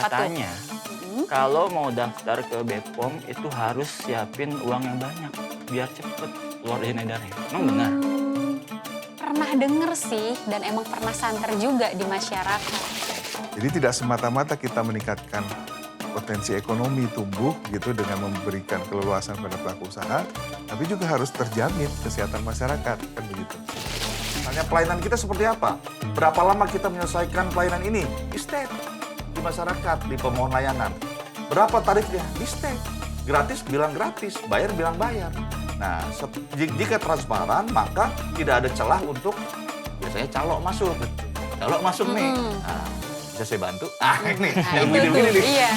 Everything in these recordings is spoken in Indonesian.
Katanya, kalau mau daftar ke BPOM itu harus siapin uang yang banyak biar cepet keluar izin edarnya. Emang benar? Pernah denger sih dan emang pernah santer juga di masyarakat. Jadi tidak semata-mata kita meningkatkan potensi ekonomi tumbuh gitu dengan memberikan keleluasan pada pelaku usaha, tapi juga harus terjamin kesehatan masyarakat, kan begitu. Misalnya pelayanan kita seperti apa? Berapa lama kita menyelesaikan pelayanan ini? Di state, di masyarakat, di pemohon layanan. Berapa tarifnya? Di state. Gratis bilang gratis, bayar bilang bayar. Nah, jika transparan, maka tidak ada celah untuk biasanya calok masuk. Calok masuk nih. Nah, bisa saya bantu? Ini yang begini-begini nih. Iya.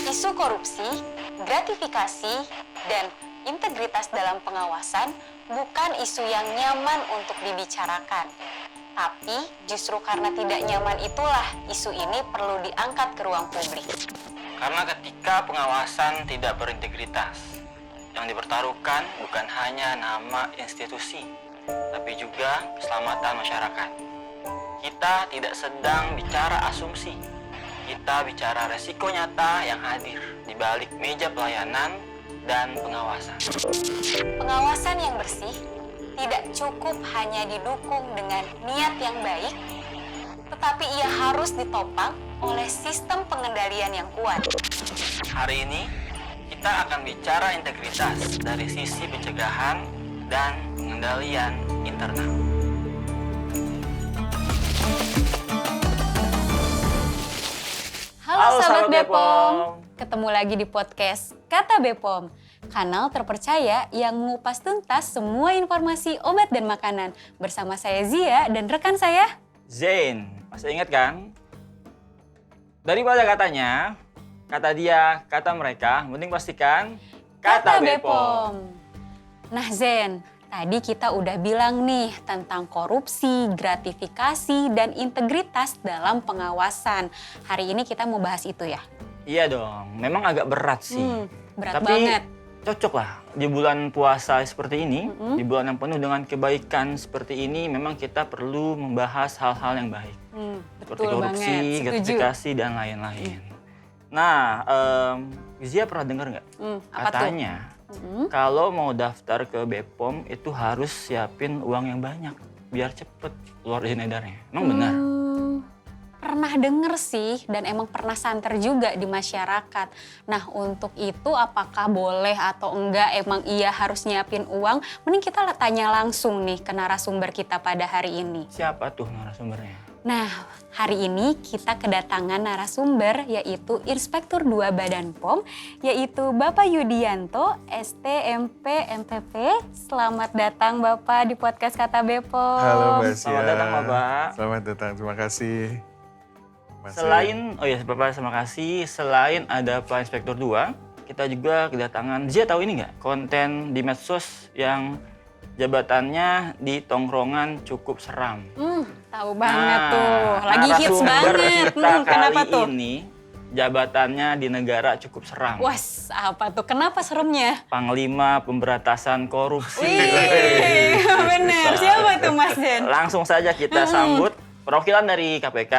Isu korupsi, gratifikasi, dan integritas dalam pengawasan bukan isu yang nyaman untuk dibicarakan. Tapi justru karena tidak nyaman itulah isu ini perlu diangkat ke ruang publik. Karena ketika pengawasan tidak berintegritas, yang dipertaruhkan bukan hanya nama institusi, tapi juga keselamatan masyarakat. Kita tidak sedang bicara asumsi, kita bicara resiko nyata yang hadir di balik meja pelayanan dan pengawasan. Pengawasan yang bersih tidak cukup hanya didukung dengan niat yang baik, tetapi ia harus ditopang oleh sistem pengendalian yang kuat. Hari ini kita akan bicara integritas dari sisi pencegahan dan pengendalian internal. Halo sahabat BPOM, ketemu lagi di podcast Kata BPOM, kanal terpercaya yang mengupas tuntas semua informasi obat dan makanan. Bersama saya Zia dan rekan saya Zain, masih ingat kan? Daripada katanya, kata dia, kata mereka, mending pastikan Kata BPOM. Nah Zen, tadi kita udah bilang nih tentang korupsi, gratifikasi, dan integritas dalam pengawasan. Hari ini kita mau bahas itu ya? Iya dong, memang agak berat sih. Berat Tapi banget. cocok lah di bulan puasa seperti ini, di bulan yang penuh dengan kebaikan seperti ini, memang kita perlu membahas hal-hal yang baik. Seperti Betul korupsi, banget, setuju. gratifikasi, dan lain-lain. Nah, Zia pernah dengar nggak? Apa Katanya, kalau mau daftar ke BPOM itu harus siapin uang yang banyak, biar cepet keluar izin edarnya. Emang benar? Pernah denger sih dan emang pernah santer juga di masyarakat. Nah untuk itu apakah boleh atau enggak emang iya harus nyiapin uang? Mending kita tanya langsung nih ke narasumber kita pada hari ini. Siapa tuh narasumbernya? Nah hari ini kita kedatangan narasumber yaitu Inspektur 2 Badan POM yaitu Bapak Yudianto STMP MPP. Selamat datang Bapak di podcast Kata BPOM. Halo Mbak Sia. Selamat datang Bapak. Selamat datang, terima kasih. Selain, Bapak terima kasih. Selain ada Pak Inspektur 2, kita juga kedatangan, Zia tahu ini nggak? Konten di medsos yang jabatannya di tongkrongan cukup seram. Tahu banget tuh, lagi hits narasumber banget. kita Kenapa kali tuh? ini jabatannya di negara cukup seram. Was, apa tuh? Kenapa seremnya? Panglima Pemberantasan Korupsi. Wih, bener. Siapa tuh Mas Den? Langsung saja kita sambut perwakilan dari KPK,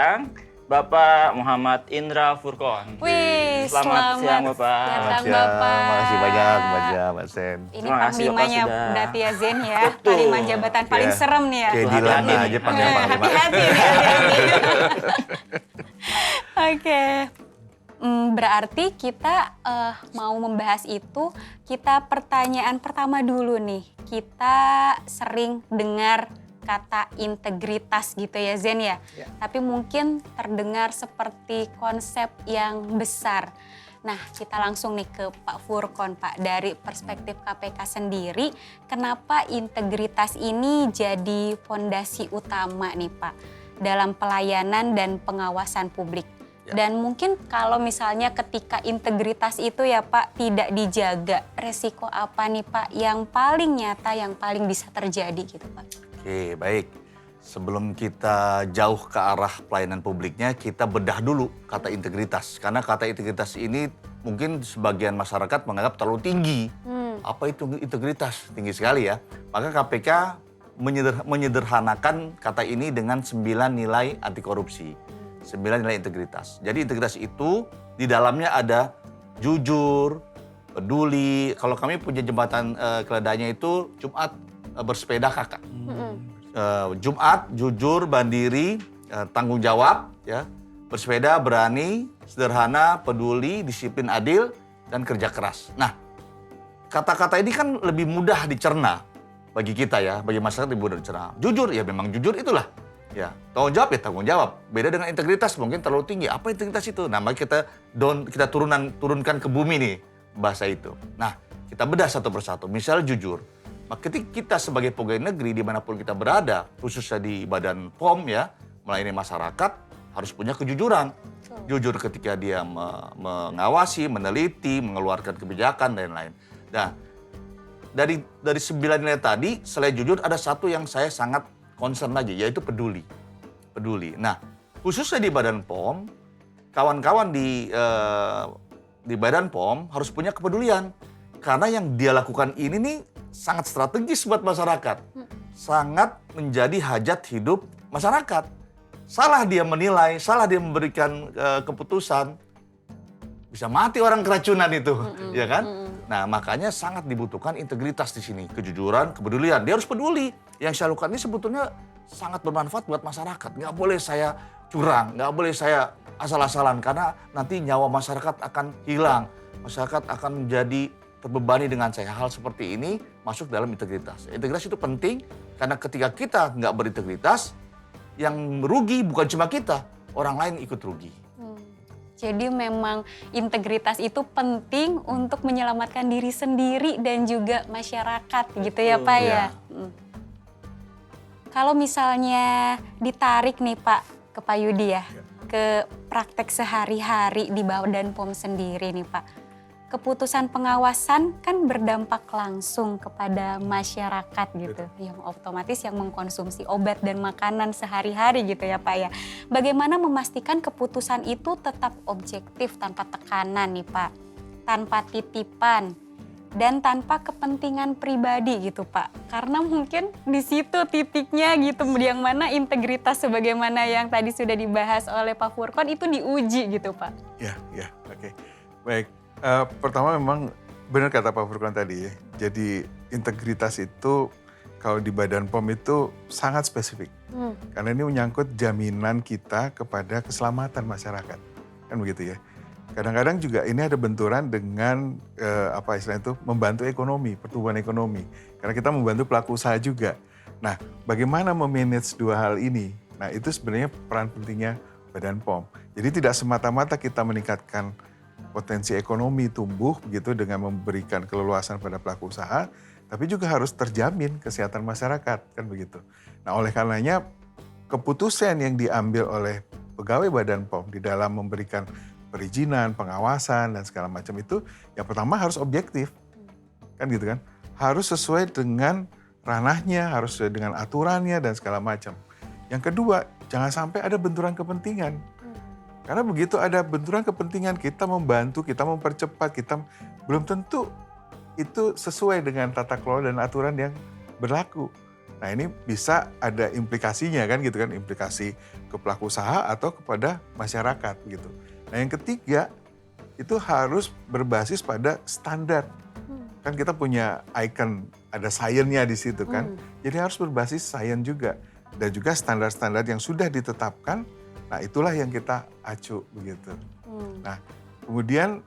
Bapak Muhammad Indra Furqon. Wih, Selamat siang Bapak. datang Bapak. Makasih banyak Mbak Zia, Mbak Sen. Ini Terima kasih, panglimanya Bapak, sudah. berarti ya Zen ya. Betul. Panglima jabatan paling Ya. serem nih ya. Kayak Hati-hati Dilan nih. aja panggil Panglima. Hati-hati nih, hati-hati. Oke. Berarti kita mau membahas itu, kita pertanyaan pertama dulu nih. Kita sering dengar kata integritas gitu ya Zen ya. Tapi mungkin terdengar seperti konsep yang besar. Nah kita langsung nih ke Pak Furqon Pak. Dari perspektif KPK sendiri, kenapa integritas ini jadi fondasi utama nih Pak dalam pelayanan dan pengawasan publik? Ya. Dan mungkin kalau misalnya ketika integritas itu ya Pak tidak dijaga, resiko apa nih Pak yang paling nyata, yang paling bisa terjadi gitu Pak? Oke, baik. Sebelum kita jauh ke arah pelayanan publiknya, kita bedah dulu kata integritas. Karena kata integritas ini mungkin sebagian masyarakat menganggap terlalu tinggi. Apa itu integritas? Tinggi sekali ya. Maka KPK menyederhanakan kata ini dengan 9 nilai anti korupsi. 9 nilai integritas. Jadi integritas itu di dalamnya ada jujur, peduli. Kalau kami punya jembatan keledainya itu Jumat bersepeda kakak. Jumat, jujur, mandiri, tanggung jawab, ya, bersepeda, berani, sederhana, peduli, disiplin, adil, dan kerja keras. Nah, kata-kata ini kan lebih mudah dicerna bagi kita ya, bagi masyarakat lebih mudah dicerna. Jujur, ya memang jujur itulah. Ya, tanggung jawab ya tanggung jawab. Beda dengan integritas, mungkin terlalu tinggi. Apa integritas itu? Nah, mari kita turunkan ke bumi nih bahasa itu. Nah, kita bedah satu persatu. Misal jujur. Maka ketika kita sebagai pegawai negeri dimanapun kita berada, khususnya di Badan POM ya, melayani masyarakat, harus punya kejujuran. Jujur ketika dia mengawasi, meneliti, mengeluarkan kebijakan, dan lain-lain. Nah, dari 9 nilai tadi, selain jujur, ada satu yang saya sangat concern lagi, yaitu peduli. Peduli. Nah, khususnya di Badan POM, kawan-kawan di Badan POM harus punya kepedulian. Karena yang dia lakukan ini nih sangat strategis buat masyarakat. Sangat menjadi hajat hidup masyarakat. Salah dia menilai, salah dia memberikan keputusan, bisa mati orang keracunan itu, ya kan? Nah, makanya sangat dibutuhkan integritas di sini, kejujuran, kepedulian. Dia harus peduli. Yang saya lakukan ini sebetulnya sangat bermanfaat buat masyarakat. Nggak boleh saya curang, nggak boleh saya asal-asalan, karena nanti nyawa masyarakat akan hilang. Masyarakat akan menjadi terbebani dengan saya. Hal seperti ini masuk dalam integritas. Integritas itu penting karena ketika kita nggak berintegritas, yang merugi bukan cuma kita, orang lain ikut rugi. Jadi memang integritas itu penting untuk menyelamatkan diri sendiri dan juga masyarakat gitu ya Pak ya. Kalau misalnya ditarik nih Pak ke Pak Yudi ya, ke praktek sehari-hari di Badan POM sendiri nih Pak. Keputusan pengawasan kan berdampak langsung kepada masyarakat gitu, yang otomatis yang mengkonsumsi obat dan makanan sehari-hari gitu ya Pak ya. Bagaimana memastikan keputusan itu tetap objektif tanpa tekanan nih Pak, tanpa titipan dan tanpa kepentingan pribadi gitu Pak. Karena mungkin di situ titiknya gitu, yang mana integritas sebagaimana yang tadi sudah dibahas oleh Pak Furkon itu diuji gitu Pak. Ya, oke. Baik. Pertama memang benar kata Pak Furkon tadi ya. Jadi integritas itu kalau di Badan POM itu sangat spesifik. Karena ini menyangkut jaminan kita kepada keselamatan masyarakat. Kan begitu ya. Kadang-kadang juga ini ada benturan dengan apa istilahnya itu membantu ekonomi, pertumbuhan ekonomi. Karena kita membantu pelaku usaha juga. Nah, bagaimana memanage dua hal ini? Nah, itu sebenarnya peran pentingnya Badan POM. Jadi tidak semata-mata kita meningkatkan potensi ekonomi tumbuh begitu dengan memberikan keleluasan pada pelaku usaha, tapi juga harus terjamin kesehatan masyarakat, kan begitu. Nah, oleh karenanya keputusan yang diambil oleh pegawai Badan POM di dalam memberikan perizinan, pengawasan dan segala macam itu, yang pertama harus objektif, kan gitu kan, harus sesuai dengan ranahnya, harus sesuai dengan aturannya dan segala macam. Yang kedua, jangan sampai ada benturan kepentingan. Karena begitu ada benturan kepentingan, kita membantu, kita mempercepat, kita belum tentu itu sesuai dengan tata kelola dan aturan yang berlaku. Nah, ini bisa ada implikasinya kan gitu kan, implikasi ke pelaku usaha atau kepada masyarakat gitu. Nah, yang ketiga itu harus berbasis pada standar. Kan kita punya icon, ada science-nya di situ kan. Jadi harus berbasis science juga. Dan juga standar-standar yang sudah ditetapkan. Nah, itulah yang kita acu begitu. Nah, kemudian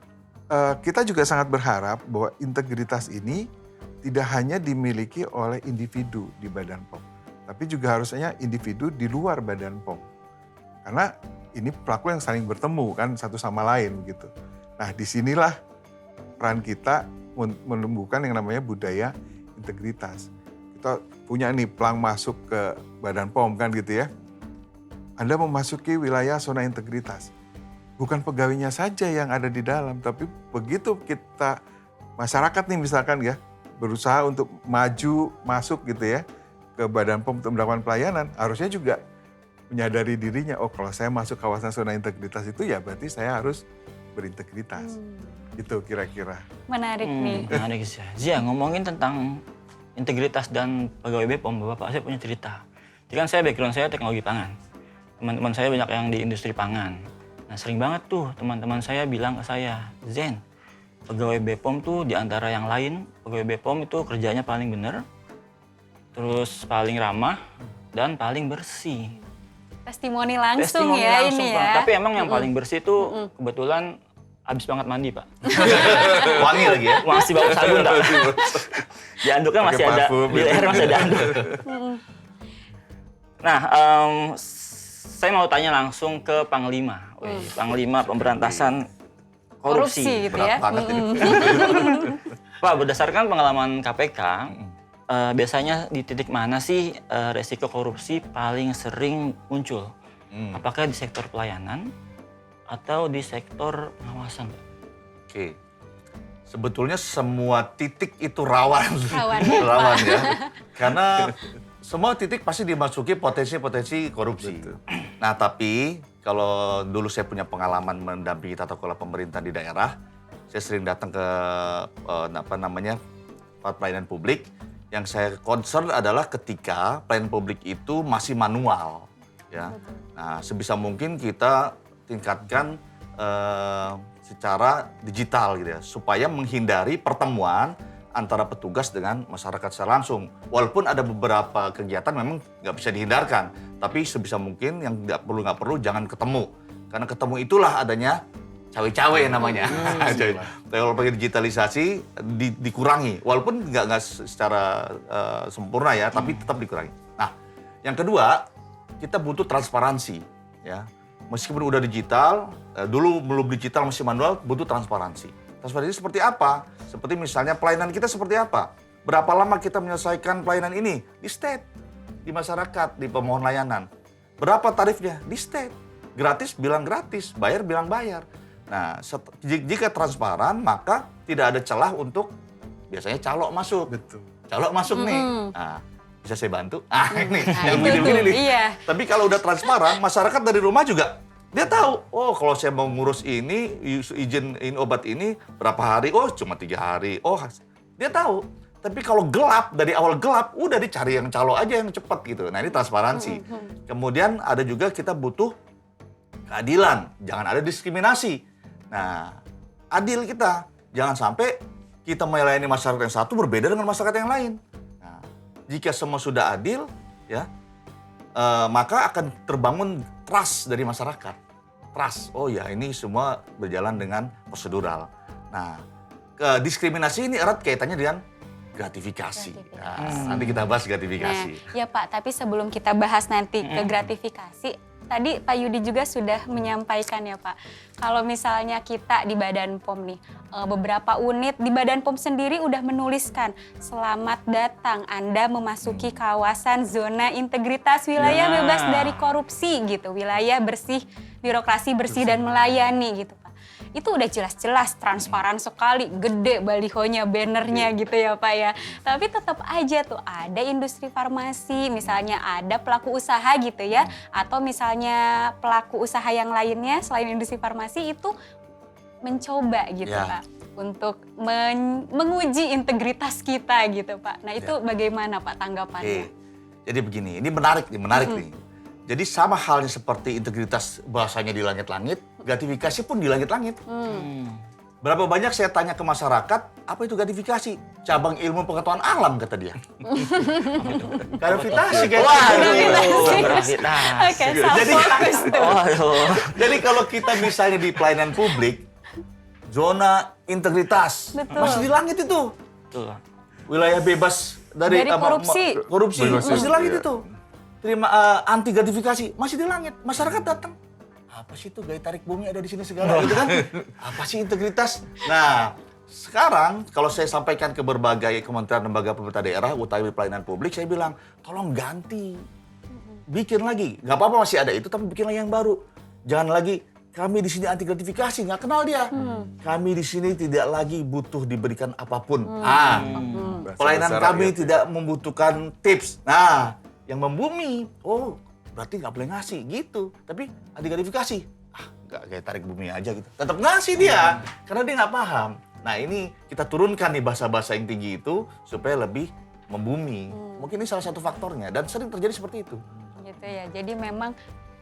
kita juga sangat berharap bahwa integritas ini tidak hanya dimiliki oleh individu di Badan POM, tapi juga harusnya individu di luar Badan POM. Karena ini pelaku yang saling bertemu kan satu sama lain gitu. Nah, disinilah peran kita menumbuhkan yang namanya budaya integritas. Kita punya nih pelang masuk ke Badan POM kan gitu ya. Anda memasuki wilayah zona integritas. bukan pegawainya saja yang ada di dalam, tapi begitu kita masyarakat nih misalkan ya berusaha untuk maju masuk gitu ya ke Badan POM untuk melakukan pelayanan, harusnya juga menyadari dirinya, oh kalau saya masuk kawasan zona integritas itu ya berarti saya harus berintegritas. Itu kira-kira. Menarik nih. Menarik sih. Zia, ngomongin tentang integritas dan pegawai BPOM, Bapak saya punya cerita. Jadi kan background saya teknologi pangan. Teman-teman saya banyak yang di industri pangan. Nah sering banget tuh teman-teman saya bilang ke saya, Zen, pegawai BPOM tuh di antara yang lain, pegawai BPOM itu kerjanya paling bener, terus paling ramah, dan paling bersih. Testimoni langsung Testimoni ya langsung, ini Pak. ya. Tapi emang yang paling bersih tuh kebetulan habis banget mandi, Pak. Wangi lagi ya. Masih bau sabun, Pak. Di anduknya masih Pakai ada, parfum di gitu. leher masih ada anduk. Nah, saya mau tanya langsung ke Panglima. Wih, Panglima Pemberantasan Korupsi. gitu Berat ya. banget ini. Pak, berdasarkan pengalaman KPK, biasanya di titik mana sih resiko korupsi paling sering muncul? Apakah di sektor pelayanan atau di sektor pengawasan, Pak? Oke. Sebetulnya semua titik itu rawan. Rawan, Rawan ya. Karena semua titik pasti dimasuki potensi-potensi korupsi. Betul. Nah, tapi kalau dulu saya punya pengalaman mendampingi tata kelola pemerintah di daerah, saya sering datang ke pelayanan publik. Yang saya concern adalah ketika pelayanan publik itu masih manual, ya. Nah, sebisa mungkin kita tingkatkan secara digital gitu ya, supaya menghindari pertemuan antara petugas dengan masyarakat secara langsung. Walaupun ada beberapa kegiatan memang nggak bisa dihindarkan, tapi sebisa mungkin yang nggak perlu jangan ketemu, karena ketemu itulah adanya cawe-cawe namanya. Jadi, kalau pakai digitalisasi dikurangi, walaupun nggak secara sempurna ya, tapi tetap dikurangi. Nah, yang kedua kita butuh transparansi, ya. Meskipun udah digital, dulu belum digital masih manual, butuh transparansi. Transparansi seperti apa? Seperti misalnya pelayanan kita seperti apa? Berapa lama kita menyelesaikan pelayanan ini? Di state, di masyarakat, di pemohon layanan. Berapa tarifnya? Di state. Gratis bilang gratis, bayar bilang bayar. Nah, jika transparan, maka tidak ada celah untuk biasanya calok masuk. Betul. Calok masuk nih. Nah, bisa saya bantu? Ini, Nah, yang itu begini-begini tuh, nih. iya. Tapi kalau udah transparan, masyarakat dari rumah juga dia tahu. Oh, kalau saya mau ngurus ini, izin obat ini berapa hari? Oh, cuma 3 hari. Oh, dia tahu. Tapi kalau gelap, dari awal gelap, udah dicari yang calo aja yang cepat gitu. Nah, ini transparansi. Kemudian ada juga kita butuh keadilan. Jangan ada diskriminasi. Nah, adil kita. Jangan sampai kita melayani masyarakat yang satu berbeda dengan masyarakat yang lain. Nah, jika semua sudah adil, ya, maka akan terbangun trust dari masyarakat. Trust, oh ya ini semua berjalan dengan prosedural. Nah, diskriminasi ini erat kaitannya dengan gratifikasi. Nah, nanti kita bahas gratifikasi. Nah, ya Pak, tapi sebelum kita bahas nanti ke gratifikasi, tadi Pak Yudi juga sudah menyampaikan ya Pak, kalau misalnya kita di Badan POM nih, beberapa unit di Badan POM sendiri udah menuliskan, selamat datang Anda memasuki kawasan zona integritas wilayah bebas dari korupsi gitu, wilayah bersih, birokrasi bersih dan melayani gitu Pak. Itu udah jelas-jelas transparan sekali, gede balihonya, bannernya gitu ya Pak ya. Tapi tetap aja tuh ada industri farmasi, misalnya ada pelaku usaha gitu ya, atau misalnya pelaku usaha yang lainnya selain industri farmasi itu mencoba gitu Ya. Pak untuk menguji integritas kita gitu Pak. Nah itu bagaimana Pak tanggapannya? Oke. Jadi begini, ini menarik nih. Jadi sama halnya seperti integritas bahasanya di langit-langit, gratifikasi pun di langit-langit. Berapa banyak saya tanya ke masyarakat, apa itu gratifikasi? Cabang ilmu pengetahuan alam kata dia. Gratifikasi kayak Gratifikasi. Oke, Jadi- fokus tuh. Jadi kalau kita misalnya di pelayanan publik, zona integritas Betul. masih di langit itu. Betul. Wilayah bebas dari, Dari korupsi. korupsi Bebas masih di langit iya. itu. Terima anti gratifikasi masih di langit. Masyarakat datang. Apa sih itu gaya tarik bumi ada di sini segala gitu kan? Apa sih integritas? Nah, sekarang kalau saya sampaikan ke berbagai kementerian lembaga pemerintah daerah, utama pelayanan publik, saya bilang, tolong ganti. Bikin lagi. Nggak apa-apa masih ada itu, tapi bikin lagi yang baru. Jangan lagi kami di sini anti gratifikasi, nggak kenal dia. Kami di sini tidak lagi butuh diberikan apapun. Pelayanan Bahasa kami rakyat ya. tidak membutuhkan tips. Nah, yang membumi, oh berarti nggak boleh ngasih gitu. Tapi anti gratifikasi, nggak kayak tarik bumi aja gitu. Tetap ngasih dia, karena dia nggak paham. Nah ini kita turunkan nih bahasa-bahasa yang tinggi itu supaya lebih membumi. Mungkin ini salah satu faktornya dan sering terjadi seperti itu. Gitu ya. Jadi memang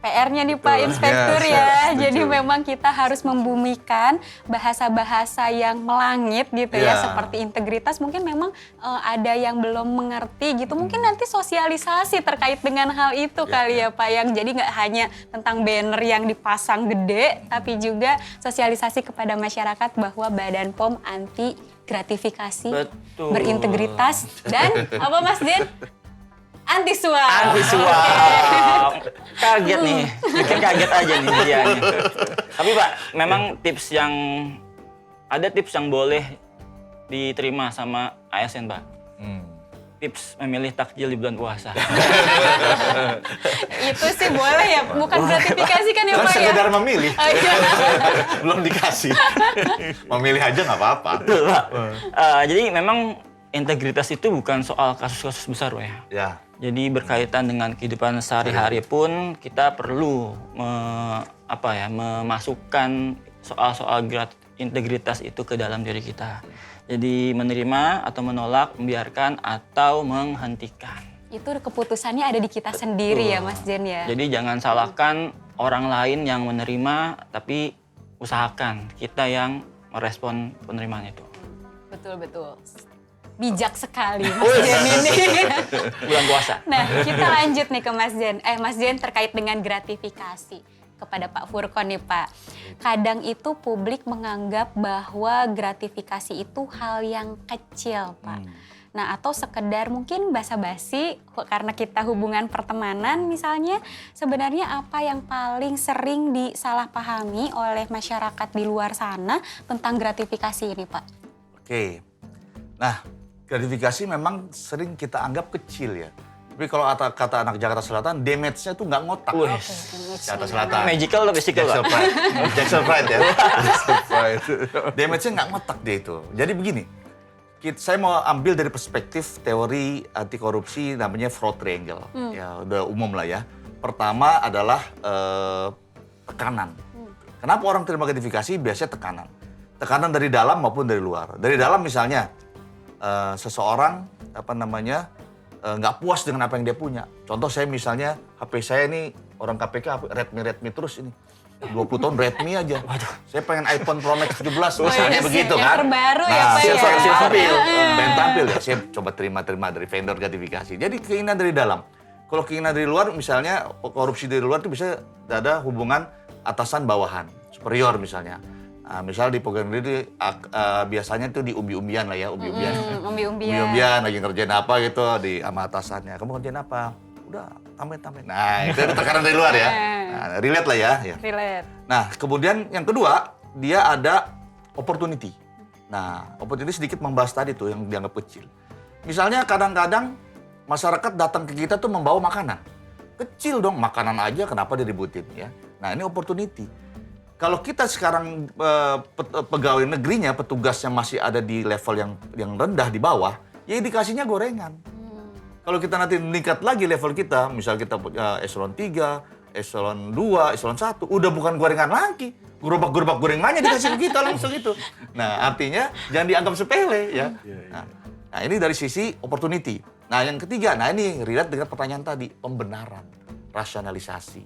PR-nya nih Pak Betul. Inspektur Ya, ya. setuju. Jadi memang kita harus membumikan bahasa-bahasa yang melangit gitu ya. Ya. Seperti integritas mungkin memang ada yang belum mengerti gitu. Mungkin nanti sosialisasi terkait dengan hal itu kali ya Pak. Yang jadi nggak hanya tentang banner yang dipasang gede. Tapi juga sosialisasi kepada masyarakat bahwa Badan POM anti gratifikasi, Betul. berintegritas, dan apa Mas Den? Anti suap. Anti suap. Kaget nih, bikin kaget aja nih dianya. Tapi Pak, memang ada tips yang boleh diterima sama ASN Pak. Tips memilih takjil di bulan puasa. Itu sih boleh ya, bukan gratifikasi kan ya Kan Pak ya? sekedar memilih, Oh, iya. belum dikasih. Memilih aja nggak apa-apa. Betul Pak. Jadi memang integritas itu bukan soal kasus-kasus besar Pak ya. Ya, Jadi berkaitan dengan kehidupan sehari-hari pun kita perlu memasukkan soal-soal integritas itu ke dalam diri kita. Jadi menerima atau menolak, membiarkan atau menghentikan. Itu keputusannya ada di kita sendiri ya Mas Jen ya? Jadi jangan salahkan orang lain yang menerima, tapi usahakan kita yang merespon penerimaan itu. Betul-betul. Bijak sekali Mas Jen ini. Bulan puasa. Nah, kita lanjut nih ke Mas Jen. Mas Jen terkait dengan gratifikasi kepada Pak Furkon nih Pak. Kadang itu publik menganggap bahwa gratifikasi itu hal yang kecil Pak. Nah, atau sekedar mungkin basa-basi karena kita hubungan pertemanan misalnya, sebenarnya apa yang paling sering disalahpahami oleh masyarakat di luar sana tentang gratifikasi ini Pak? oke. Nah, gratifikasi memang sering kita anggap kecil ya. Tapi kalau kata anak Jakarta Selatan, damage-nya tuh nggak ngotak. Jakarta Selatan. Magical atau physical Jackson Pak? Pride. Jackson Pride ya. Right. Damage-nya nggak ngotak dia itu. Jadi begini, saya mau ambil dari perspektif teori anti korupsi namanya fraud triangle. Ya udah umum lah ya. Pertama adalah tekanan. Kenapa orang terima gratifikasi? Biasanya tekanan. Tekanan dari dalam maupun dari luar. Dari dalam misalnya seseorang nggak puas dengan apa yang dia punya. Contoh saya misalnya HP saya ini orang KPK Redmi terus ini. 20 tahun Redmi aja. Waduh, saya pengen iPhone Pro Max 17 misalnya iya, begitu yang kan. terbaru ya, Pak, ya. Pengen tampil ya. Saya coba terima dari vendor gratifikasi. Jadi keinginan dari dalam. Kalau keinginan dari luar misalnya korupsi dari luar itu bisa ada hubungan atasan bawahan, superior misalnya. Misal di pegawai negeri biasanya tuh di umbi-umbian lah ya, umbi-umbian. Umbi-umbian lagi ngerjain apa gitu di sama atasannya. Kamu ngerjain apa? Udah, tambahin. Nah, itu ada tekanan dari luar ya. Nah, relate lah ya. Relate. Nah, kemudian yang kedua, dia ada opportunity. Nah, opportunity sedikit membahas tadi tuh yang dianggap kecil. Misalnya kadang-kadang masyarakat datang ke kita tuh membawa makanan. Kecil dong, makanan aja kenapa diributin ya. Nah, ini opportunity. Kalau kita sekarang pegawai negerinya, petugasnya masih ada di level yang rendah di bawah, ya dikasihnya gorengan. Kalau kita nanti meningkat lagi level kita, misal kita eselon 3, eselon 2, eselon 1, udah bukan gorengan lagi. Gerobak-gerobak gorengannya dikasih ke kita langsung itu. Nah, artinya jangan dianggap sepele ya. Nah, ini dari sisi opportunity. Nah, yang ketiga, ini relate dengan pertanyaan tadi, pembenaran, rasionalisasi.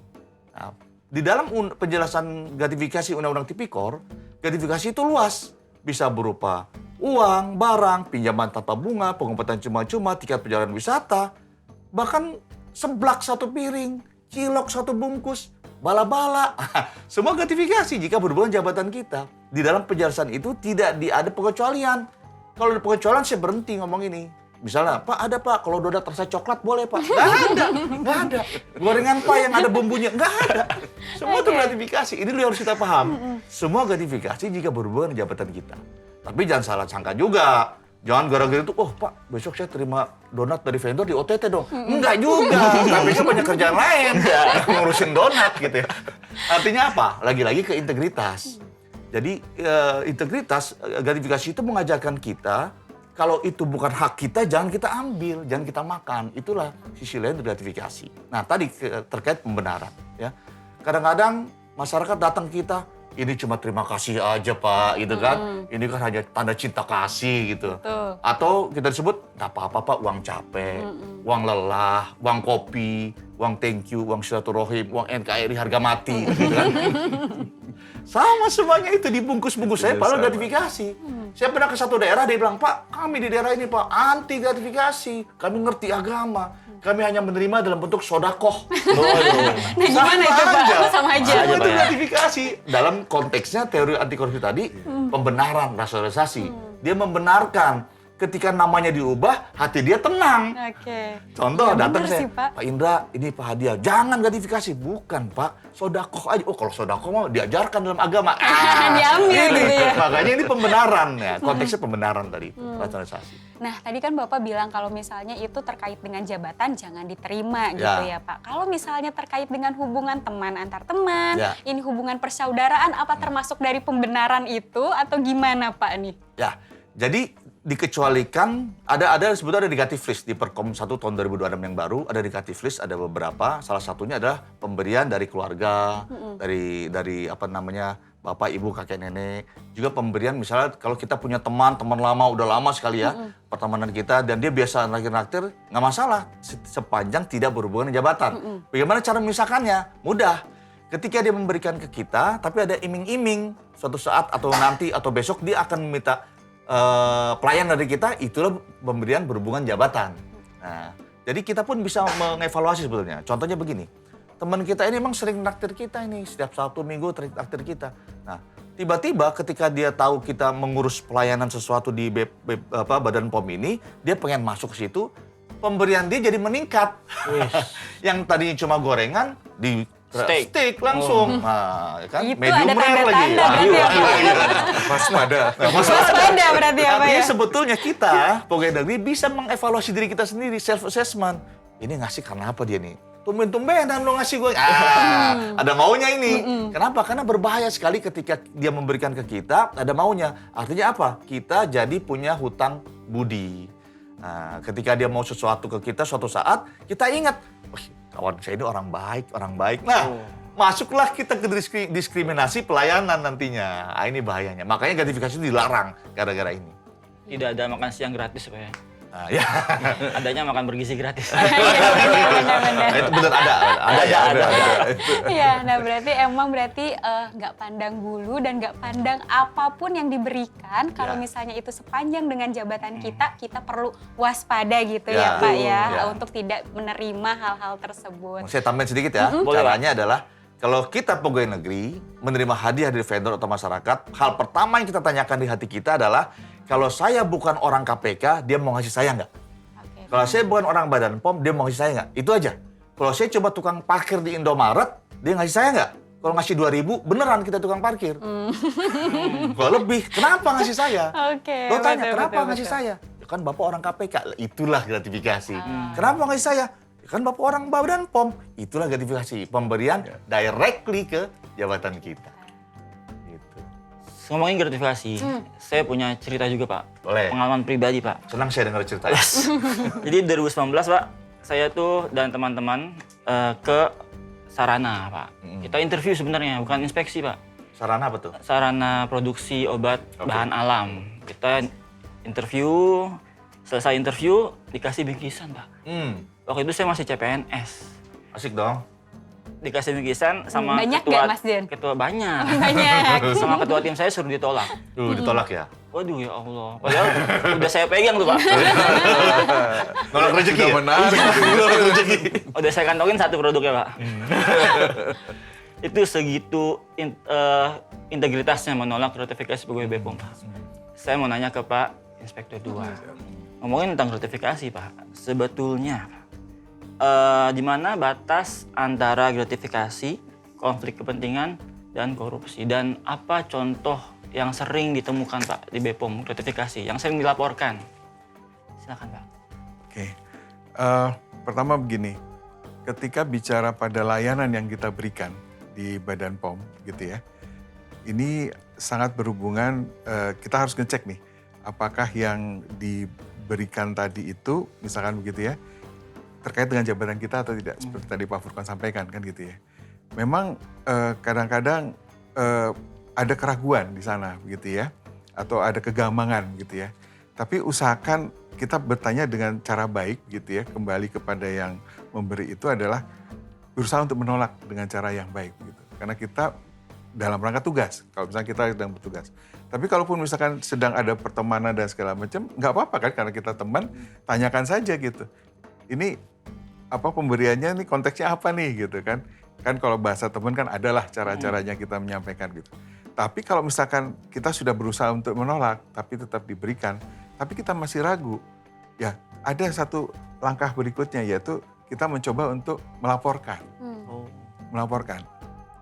Nah, di dalam penjelasan gratifikasi Undang-Undang Tipikor, gratifikasi itu luas. Bisa berupa uang, barang, pinjaman tanpa bunga, pengobatan cuma-cuma, tiket perjalanan wisata, bahkan seblak satu piring, cilok satu bungkus, bala-bala. Semua gratifikasi jika berhubungan jabatan kita. Di dalam penjelasan itu tidak ada pengecualian. Kalau ada pengecualian, saya berhenti ngomong ini. Misalnya, Pak, ada Pak, kalau donat rasa coklat boleh Pak? Nggak ada. Gorengan Pak yang ada bumbunya, nggak ada. Semua itu gratifikasi, ini harus kita paham. Semua gratifikasi jika berhubungan dengan jabatan kita. Tapi jangan salah sangka juga. Jangan gara-gara itu, oh Pak, besok saya terima donat dari vendor di OTT dong. Enggak juga, tapi saya banyak kerjaan lain. Ngurusin donat gitu ya. Artinya apa? Lagi-lagi ke integritas. Jadi integritas, gratifikasi itu mengajarkan kita kalau itu bukan hak kita, jangan kita ambil, jangan kita makan. Itulah sisi lain dari gratifikasi. Nah, tadi terkait pembenaran, ya. Kadang-kadang masyarakat datang ke kita, ini cuma terima kasih aja Pak, gitu kan. Ini kan hanya tanda cinta kasih gitu. Betul. Atau kita disebut, nggak apa-apa Pak, uang capek, uang lelah, uang kopi, uang thank you, uang silaturahim, uang NKRI harga mati, gitu kan. Sama semuanya itu dibungkus-bungkus saya, padahal gratifikasi. Saya pernah ke satu daerah, dia bilang, Pak, kami di daerah ini Pak, anti gratifikasi. Kami ngerti agama, kami hanya menerima dalam bentuk sodakoh. Nah gimana itu Pak? Sama aja. Semua itu Pak, ya. gratifikasi. Dalam konteksnya teori anti korupsi tadi, pembenaran, rasionalisasi. Dia membenarkan. Ketika namanya diubah, hati dia tenang. Oke. Contoh, Ya, datang bener saya, sih, Pak. Pak Indra, ini Pak Hadiah. Jangan gratifikasi. Bukan, Pak. Sodakoh aja. Oh, kalau sodakoh mau diajarkan dalam agama. Diambil ini. gitu ya. Makanya ini pembenaran. Ya. Konteksnya pembenaran tadi. Rasionalisasi. Nah, tadi kan Bapak bilang kalau misalnya itu terkait dengan jabatan jangan diterima gitu ya Pak. Kalau misalnya terkait dengan hubungan teman antar teman, Ya. ini hubungan persaudaraan, apa termasuk dari pembenaran itu atau gimana Pak nih? Ya, jadi dikecualikan, ada sebetulnya ada negative list di Perkom 1 tahun 2026 yang baru, ada negative list, ada beberapa. Salah satunya adalah pemberian dari keluarga, dari apa namanya, bapak, ibu, kakek, nenek. Juga pemberian misalnya kalau kita punya teman lama, udah lama sekali ya, pertemanan kita, dan dia biasa naktir-naktir, nggak masalah, sepanjang tidak berhubungan dengan jabatan. Bagaimana cara memisahkannya? Mudah. Ketika dia memberikan ke kita, tapi ada iming-iming, suatu saat atau nanti atau besok dia akan meminta pelayan dari kita, itulah pemberian berhubungan jabatan. Nah, jadi kita pun bisa mengevaluasi sebetulnya. Contohnya begini, teman kita ini memang sering naktir kita ini, setiap Sabtu Minggu naktir kita. Nah, tiba-tiba ketika dia tahu kita mengurus pelayanan sesuatu di Badan POM ini, dia pengen masuk ke situ, pemberian dia jadi meningkat. Yang tadinya cuma gorengan, di steak langsung. Nah, kan Itu medium ada rare lagi. tanda-tanda berarti ya, Pak. Waspada. Waspada berarti apa Artinya ya? sebetulnya kita, pegawai negeri bisa mengevaluasi diri kita sendiri, self-assessment. Ini ngasih karena apa dia nih? Tumben-tumbenan lo ngasih gue. Ada maunya ini. Kenapa? Karena berbahaya sekali ketika dia memberikan ke kita, ada maunya. Artinya apa? Kita jadi punya hutang budi. Nah, ketika dia mau sesuatu ke kita suatu saat, kita ingat, kawan saya ini orang baik. Nah, masuklah kita ke diskriminasi pelayanan nantinya. Nah, ini bahayanya. Makanya gratifikasi dilarang gara-gara ini. Tidak ada makan siang gratis Pak ya. Nah, ya. Adanya makan bergizi gratis. Benar-benar. Itu benar ada. Iya, nah berarti nggak pandang bulu dan nggak pandang apapun yang diberikan. Kalau Ya. misalnya itu sepanjang dengan jabatan kita perlu waspada gitu Ya. ya Pak ya, Ya. untuk tidak menerima hal-hal tersebut. Saya tambahin sedikit ya. Boleh, Caranya adalah kalau kita pegawai negeri menerima hadiah dari vendor atau masyarakat, hal pertama yang kita tanyakan di hati kita adalah, kalau saya bukan orang KPK, dia mau ngasih saya nggak? Oke. Kalau saya bukan orang Badan POM, dia mau ngasih saya nggak? Itu aja. Kalau saya coba tukang parkir di Indomaret, dia ngasih saya nggak? Kalau ngasih 2.000, beneran kita tukang parkir. Kalau lebih, kenapa ngasih saya? Oke, Lo tanya, betul, kenapa betul, ngasih betul. saya? Ya kan Bapak orang KPK. Itulah gratifikasi. Kenapa ngasih saya? Ya kan Bapak orang Badan POM. Itulah gratifikasi. Pemberian directly ke jabatan kita. Gitu. Ngomongin gratifikasi, saya punya cerita juga Pak. Boleh. Pengalaman pribadi Pak. Senang saya dengar ceritanya. Jadi 2019 Pak, saya tuh dan teman-teman ke Sarana Pak. Kita interview sebenarnya, bukan inspeksi Pak. Sarana apa tuh? Sarana produksi obat bahan alam. Kita interview, selesai interview dikasih bingkisan Pak. Waktu itu saya masih CPNS. Asik dong. Dikasih bingkisan sama Banyak ketua, nggak, Mas Jen? ketua banyak. Banyak. Sama ketua tim saya suruh ditolak. Ditolak ya? Waduh ya Allah. Padahal udah saya pegang tuh Pak. Nolak rezeki Udah ya? menarik. Nolak rezeki. Udah saya kantongin satu produknya Pak. Itu segitu integritasnya menolak gratifikasi pegawai BPOM Pak. Saya mau nanya ke Pak Inspektur 2. Ngomongin tentang gratifikasi Pak. Sebetulnya di mana batas antara gratifikasi, konflik kepentingan, dan korupsi? Dan apa contoh yang sering ditemukan Pak di BPOM gratifikasi, yang sering dilaporkan? Silakan Pak. Oke. Pertama begini, ketika bicara pada layanan yang kita berikan di Badan POM gitu ya. Ini sangat berhubungan, kita harus ngecek nih, apakah yang diberikan tadi itu, misalkan begitu ya, terkait dengan jabatan kita atau tidak, seperti tadi Pak Furqan sampaikan kan gitu ya. Memang kadang-kadang ada keraguan di sana begitu ya, atau ada kegamangan gitu ya. Tapi usahakan kita bertanya dengan cara baik gitu ya, kembali kepada yang memberi itu adalah berusaha untuk menolak dengan cara yang baik gitu. Karena kita dalam rangka tugas, kalau misalnya kita sedang bertugas. Tapi kalaupun misalkan sedang ada pertemanan dan segala macam, nggak apa-apa kan karena kita teman, tanyakan saja gitu. Ini apa pemberiannya, ini konteksnya apa nih gitu kan. Kan kalau bahasa teman kan adalah cara-caranya kita menyampaikan gitu. Tapi kalau misalkan kita sudah berusaha untuk menolak, tapi tetap diberikan, tapi kita masih ragu, ya ada satu langkah berikutnya yaitu kita mencoba untuk melaporkan. Melaporkan.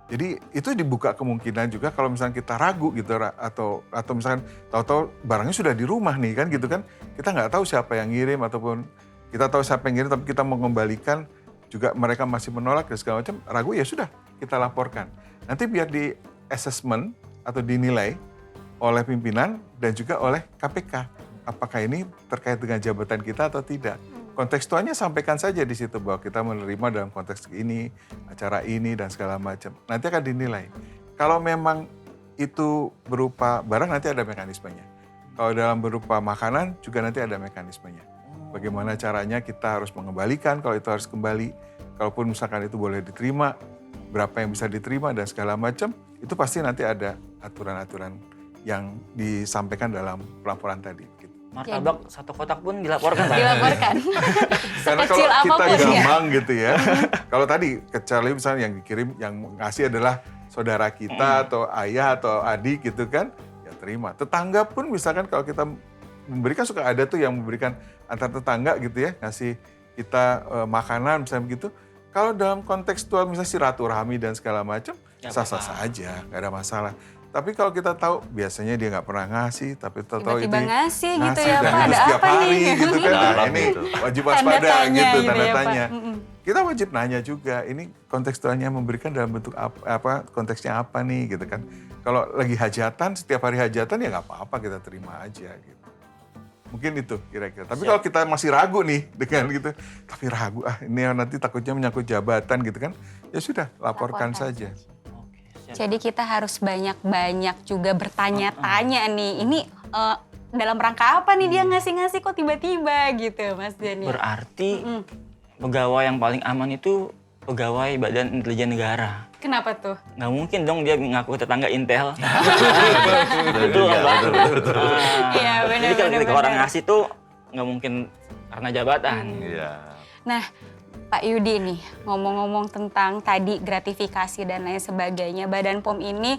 Jadi itu dibuka kemungkinan juga kalau misalnya kita ragu gitu atau misalkan tahu-tahu barangnya sudah di rumah nih kan gitu kan. Kita nggak tahu siapa yang ngirim ataupun kita tahu siapa yang ngirim tapi kita mau mengembalikan juga mereka masih menolak dan segala macam, ragu ya sudah kita laporkan. Nanti biar di assessment atau dinilai oleh pimpinan dan juga oleh KPK. Apakah ini terkait dengan jabatan kita atau tidak. Kontekstualnya sampaikan saja di situ bahwa kita menerima dalam konteks ini, acara ini dan segala macam. Nanti akan dinilai. Kalau memang itu berupa barang nanti ada mekanismenya. Kalau dalam berupa makanan juga nanti ada mekanismenya. Bagaimana caranya kita harus mengembalikan kalau itu harus kembali. Kalaupun misalkan itu boleh diterima, berapa yang bisa diterima dan segala macam, itu pasti nanti ada aturan-aturan yang disampaikan dalam pelaporan tadi. Martabak satu kotak pun dilaporkan, Pak. Dilaporkan. Karena Sekecil kalau kita apapun ya. gampang gitu ya. Kalau tadi kecuali misalnya yang dikirim, yang ngasih adalah saudara kita atau ayah atau adik gitu kan, ya terima. Tetangga pun misalkan kalau kita memberikan, suka ada tuh yang memberikan antar tetangga gitu ya, ngasih kita makanan misalnya begitu. Kalau dalam kontekstual misalnya silaturahmi dan segala macam, sah-sah saja, nggak ada masalah. Tapi kalau kita tahu biasanya dia nggak pernah ngasih, tapi tahu Tiba-tiba itu ngasih gitu ya, dan Pak, itu ada setiap apa hari nih? gitu kan. Nah, Dalam ini itu. wajib Tanda waspada tanya gitu, gitu tanda ya, Pak. tanya. Mm-mm. Kita wajib nanya juga, ini kontekstualnya memberikan dalam bentuk apa konteksnya apa nih gitu kan. Kalau lagi hajatan, setiap hari hajatan ya nggak apa-apa, kita terima aja gitu. Mungkin itu kira-kira. Tapi kalau kita masih ragu nih dengan gitu, tapi ragu ini nanti takutnya menyangkut jabatan gitu kan, ya sudah laporkan saja. Jadi kita harus banyak-banyak juga bertanya-tanya nih. Ini dalam rangka apa nih dia ngasih-ngasih kok tiba-tiba gitu, Mas Dian ya? Berarti pegawai yang paling aman itu pegawai Badan Intelijen Negara. Kenapa tuh? Nggak mungkin dong dia ngaku tetangga Intel. Betul nggak, Pak? Iya, benar, Jadi kalau benar, ketika orang benar. ngasih tuh nggak mungkin karena jabatan. Iya. Nah, Pak Yudi nih, ngomong-ngomong tentang tadi gratifikasi dan lain sebagainya, Badan POM ini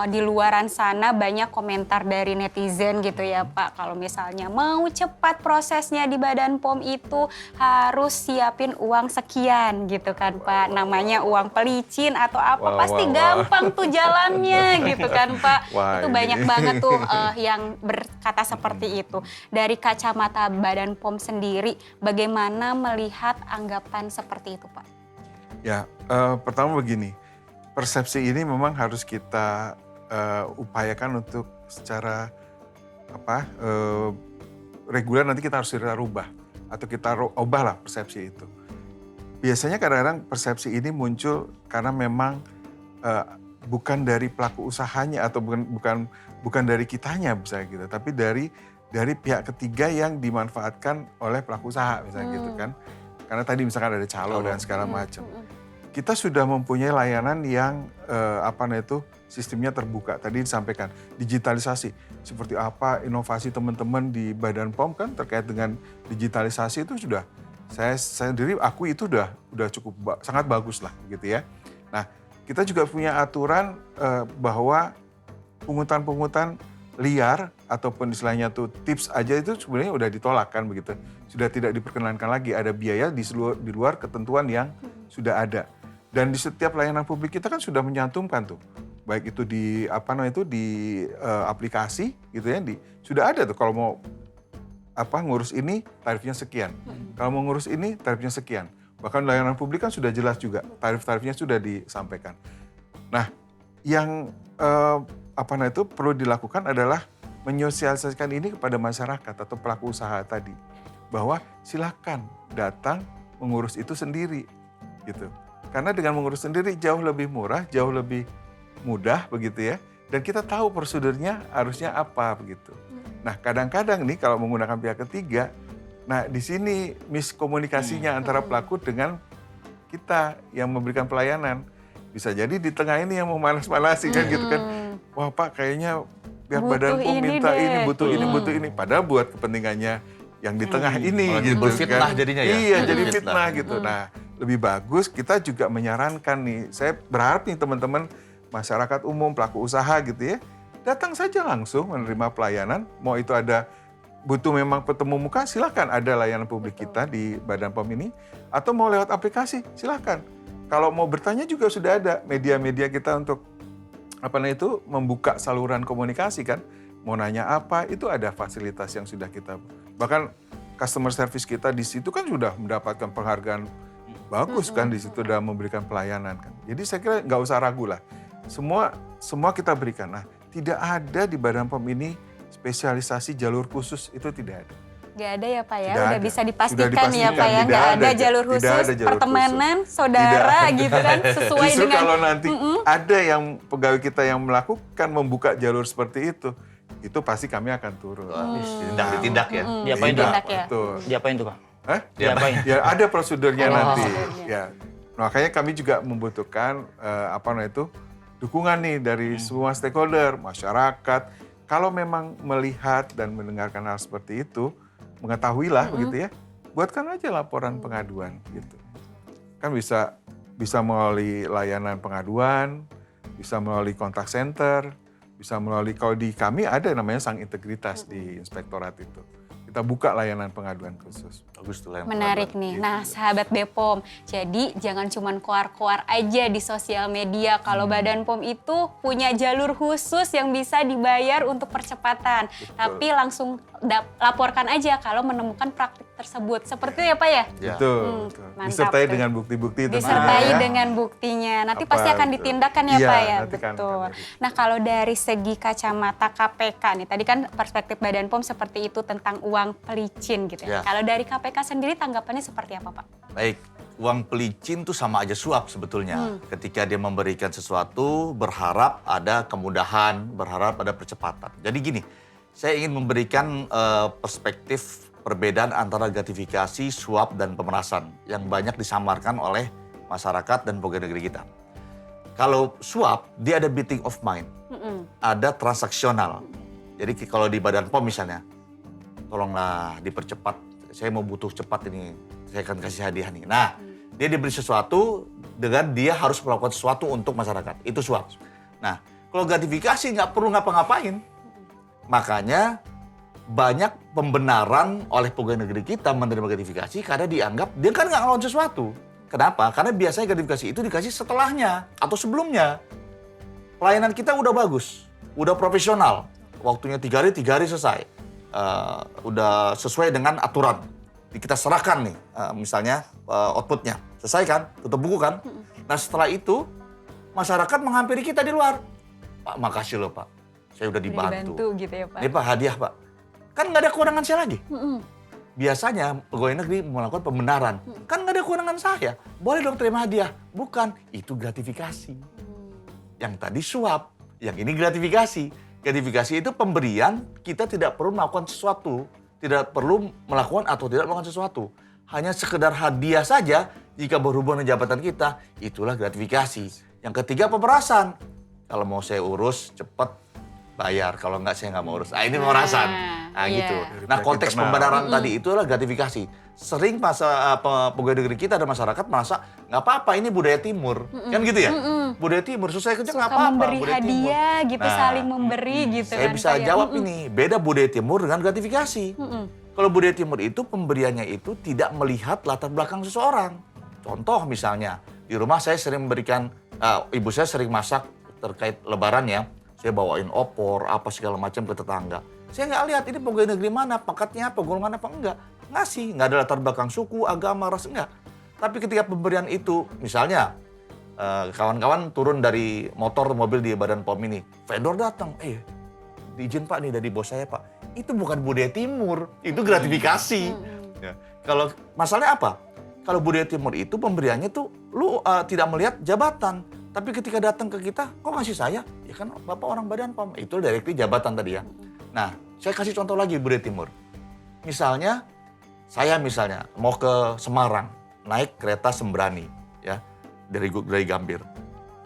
di luaran sana banyak komentar dari netizen gitu ya Pak. Kalau misalnya mau cepat prosesnya di Badan POM itu harus siapin uang sekian gitu kan Pak. Namanya uang pelicin atau apa, pasti gampang tuh jalannya gitu kan Pak. Wah, Itu ini. banyak banget tuh yang berkata seperti itu. Dari kacamata Badan POM sendiri, bagaimana melihat anggapan seperti itu, Pak? Ya, pertama begini, persepsi ini memang harus kita upayakan untuk secara reguler nanti kita harus rubah atau kita ubah lah persepsi itu. Biasanya kadang-kadang persepsi ini muncul karena memang bukan dari pelaku usahanya atau bukan dari kitanya misalnya gitu, tapi dari pihak ketiga yang dimanfaatkan oleh pelaku usaha misalnya gitu kan. Karena tadi misalkan ada calo dan segala macam. Kita sudah mempunyai layanan yang sistemnya terbuka. Tadi disampaikan digitalisasi. Seperti apa inovasi teman-teman di Badan POM kan terkait dengan digitalisasi itu sudah saya sendiri akui itu udah cukup sangat bagus lah gitu ya. Nah, kita juga punya aturan bahwa pungutan-pungutan liar ataupun istilahnya tuh tips aja itu sebenarnya udah ditolak kan begitu. Sudah tidak diperkenankan lagi, ada biaya di luar ketentuan yang sudah ada. Dan di setiap layanan publik kita kan sudah menyantumkan tuh. Baik itu di aplikasi gitu ya, sudah ada tuh kalau mau ngurus ini tarifnya sekian. Kalau mau ngurus ini tarifnya sekian. Bahkan layanan publik kan sudah jelas juga, tarif-tarifnya sudah disampaikan. Nah, yang perlu dilakukan adalah menyosialisasikan ini kepada masyarakat atau pelaku usaha tadi, bahwa silakan datang mengurus itu sendiri, gitu. Karena dengan mengurus sendiri jauh lebih murah, jauh lebih mudah, begitu ya. Dan kita tahu prosedurnya harusnya apa, begitu. Nah, kadang-kadang nih kalau menggunakan pihak ketiga, nah di sini miskomunikasinya antara pelaku dengan kita yang memberikan pelayanan. Bisa jadi di tengah ini yang mau malas-malasi kan gitu kan. Wah Pak, kayaknya pihak Badan POM minta ini, butuh ini, butuh ini. Padahal buat kepentingannya yang di tengah ini Malah gitu fitnah kan. jadinya ya. Iya, jadi fitnah gitu. Nah, lebih bagus kita juga menyarankan nih. Saya berharap nih teman-teman masyarakat umum, pelaku usaha gitu ya, datang saja langsung menerima pelayanan. Mau itu ada butuh memang ketemu muka, silakan ada layanan publik kita di Badan POM ini. Atau mau lewat aplikasi, silakan. Kalau mau bertanya juga sudah ada media-media kita untuk membuka saluran komunikasi kan. Mau nanya apa, itu ada fasilitas yang sudah kita. Bahkan customer service kita di situ kan sudah mendapatkan penghargaan bagus kan, di situ sudah memberikan pelayanan kan. Jadi saya kira nggak usah ragu lah. Semua kita berikan. Nah, tidak ada di Badan POM ini spesialisasi jalur khusus, itu tidak ada. Nggak ada ya Pak ya, Tidak udah ada. bisa Sudah dipastikan ya Pak ya, tidak nggak ada ada, jalur tidak khusus, ada jalur pertemanan, khusus. saudara Tidak. gitu kan, sesuai Justru dengan... kalau nanti ada yang pegawai kita yang melakukan membuka jalur seperti itu pasti kami akan turun. Ditindak ya. Diapain tuh? Tindak ya? Betul. Diapain tuh Pak? Hah? Diapain? Ya ada prosedurnya Ada nanti. prosedurnya. Ya. Makanya kami juga membutuhkan dukungan nih dari semua stakeholder, masyarakat. Kalau memang melihat dan mendengarkan hal seperti itu, mengetahuilah begitu ya, buatkan aja laporan pengaduan gitu. Kan bisa melalui layanan pengaduan, bisa melalui kontak center, bisa melalui, kalau di kami ada namanya Sang Integritas di Inspektorat itu. Kita buka layanan pengaduan khusus. Bagus tuh layanan Menarik pengaduan. nih. Gitu. Nah, sahabat BPOM, jadi jangan cuman koar-koar aja di sosial media. Kalau Badan POM itu punya jalur khusus yang bisa dibayar untuk percepatan. Tapi langsung laporkan aja kalau menemukan praktik tersebut. Seperti itu ya Pak ya? Ya. Betul. mantap Disertai tuh. dengan bukti-bukti tentunya Disertai ya. dengan buktinya. Nanti Apa, pasti akan betul. ditindakan ya Iya, Pak ya? nanti kan Betul. akan ada. Nah, kalau dari segi kacamata KPK nih, tadi kan perspektif Badan POM seperti itu tentang uang pelicin gitu ya. Ya. Kalau dari KPK sendiri tanggapannya seperti apa Pak? Baik, uang pelicin itu sama aja suap sebetulnya. Ketika dia memberikan sesuatu, berharap ada kemudahan, berharap ada percepatan. Jadi gini, saya ingin memberikan perspektif perbedaan antara gratifikasi, suap, dan pemerasan yang banyak disamarkan oleh masyarakat dan pegawai negeri kita. Kalau suap, dia ada meeting of mind, ada transaksional. Jadi kalau di Badan POM misalnya, tolonglah dipercepat, saya mau butuh cepat ini, saya akan kasih hadiah nih. Nah, dia diberi sesuatu dengan dia harus melakukan sesuatu untuk masyarakat, itu suap. Nah, kalau gratifikasi nggak perlu ngapa-ngapain, makanya banyak pembenaran oleh pegawai negeri kita menerima gratifikasi karena dianggap dia kan nggak ngelawan sesuatu. Kenapa? Karena biasanya gratifikasi itu dikasih setelahnya atau sebelumnya. Pelayanan kita udah bagus, udah profesional. Waktunya 3 hari selesai. Udah sesuai dengan aturan. Kita serahkan nih, misalnya outputnya. Selesai kan? Tutup buku kan? Nah setelah itu, masyarakat menghampiri kita di luar. Pak, makasih loh Pak. Saya udah dibantu. gitu ya Pak? Ini Pak, hadiah Pak. Kan nggak ada kewenangan saya lagi. Biasanya pegawai negeri melakukan pembenaran. Kan nggak ada kewenangan saya. Boleh dong terima hadiah. Bukan, itu gratifikasi. Yang tadi suap, yang ini gratifikasi. Gratifikasi itu pemberian, kita tidak perlu melakukan sesuatu. Tidak perlu melakukan atau tidak melakukan sesuatu. Hanya sekedar hadiah saja jika berhubungan dengan jabatan kita, itulah gratifikasi. Yang ketiga pemerasan. Kalau mau saya urus cepat, bayar. Kalau enggak saya nggak mau urus. Nah ini pemerasan. Nah iya. gitu. Dari Nah pihak konteks internal. pembenaran tadi itulah gratifikasi. Sering pegawai negeri kita dan masyarakat merasa nggak apa-apa ini budaya timur. Kan gitu ya? Budaya timur, susah kerja nggak Suka apa-apa. memberi budaya timur. hadiah gitu, Nah, saling memberi gitu Saya kan. bisa Pak, ya. jawab ini, beda budaya timur dengan gratifikasi. Kalau budaya timur itu pemberiannya itu tidak melihat latar belakang seseorang. Contoh misalnya, di rumah saya sering memberikan, ibu saya sering masak terkait lebaran ya. Saya bawain opor, apa segala macam ke tetangga. Saya nggak lihat ini pegawai negeri mana, pangkatnya apa, golongan apa, enggak. Ngasih, nggak ada latar belakang suku, agama, ras, enggak. Tapi ketika pemberian itu, misalnya kawan-kawan turun dari motor mobil di Badan POM ini. Vendor datang, diizin Pak nih dari bos saya Pak. Itu bukan budaya timur, itu gratifikasi. Ya. Kalau masalahnya apa? Kalau budaya timur itu pemberiannya tuh lu tidak melihat jabatan. Tapi ketika datang ke kita, kok ngasih saya? Ya kan Bapak orang Badan POM. Itu directly jabatan tadi ya. Nah, saya kasih contoh lagi budaya timur. Misalnya, saya mau ke Semarang, naik kereta Sembrani, ya, dari Gambir.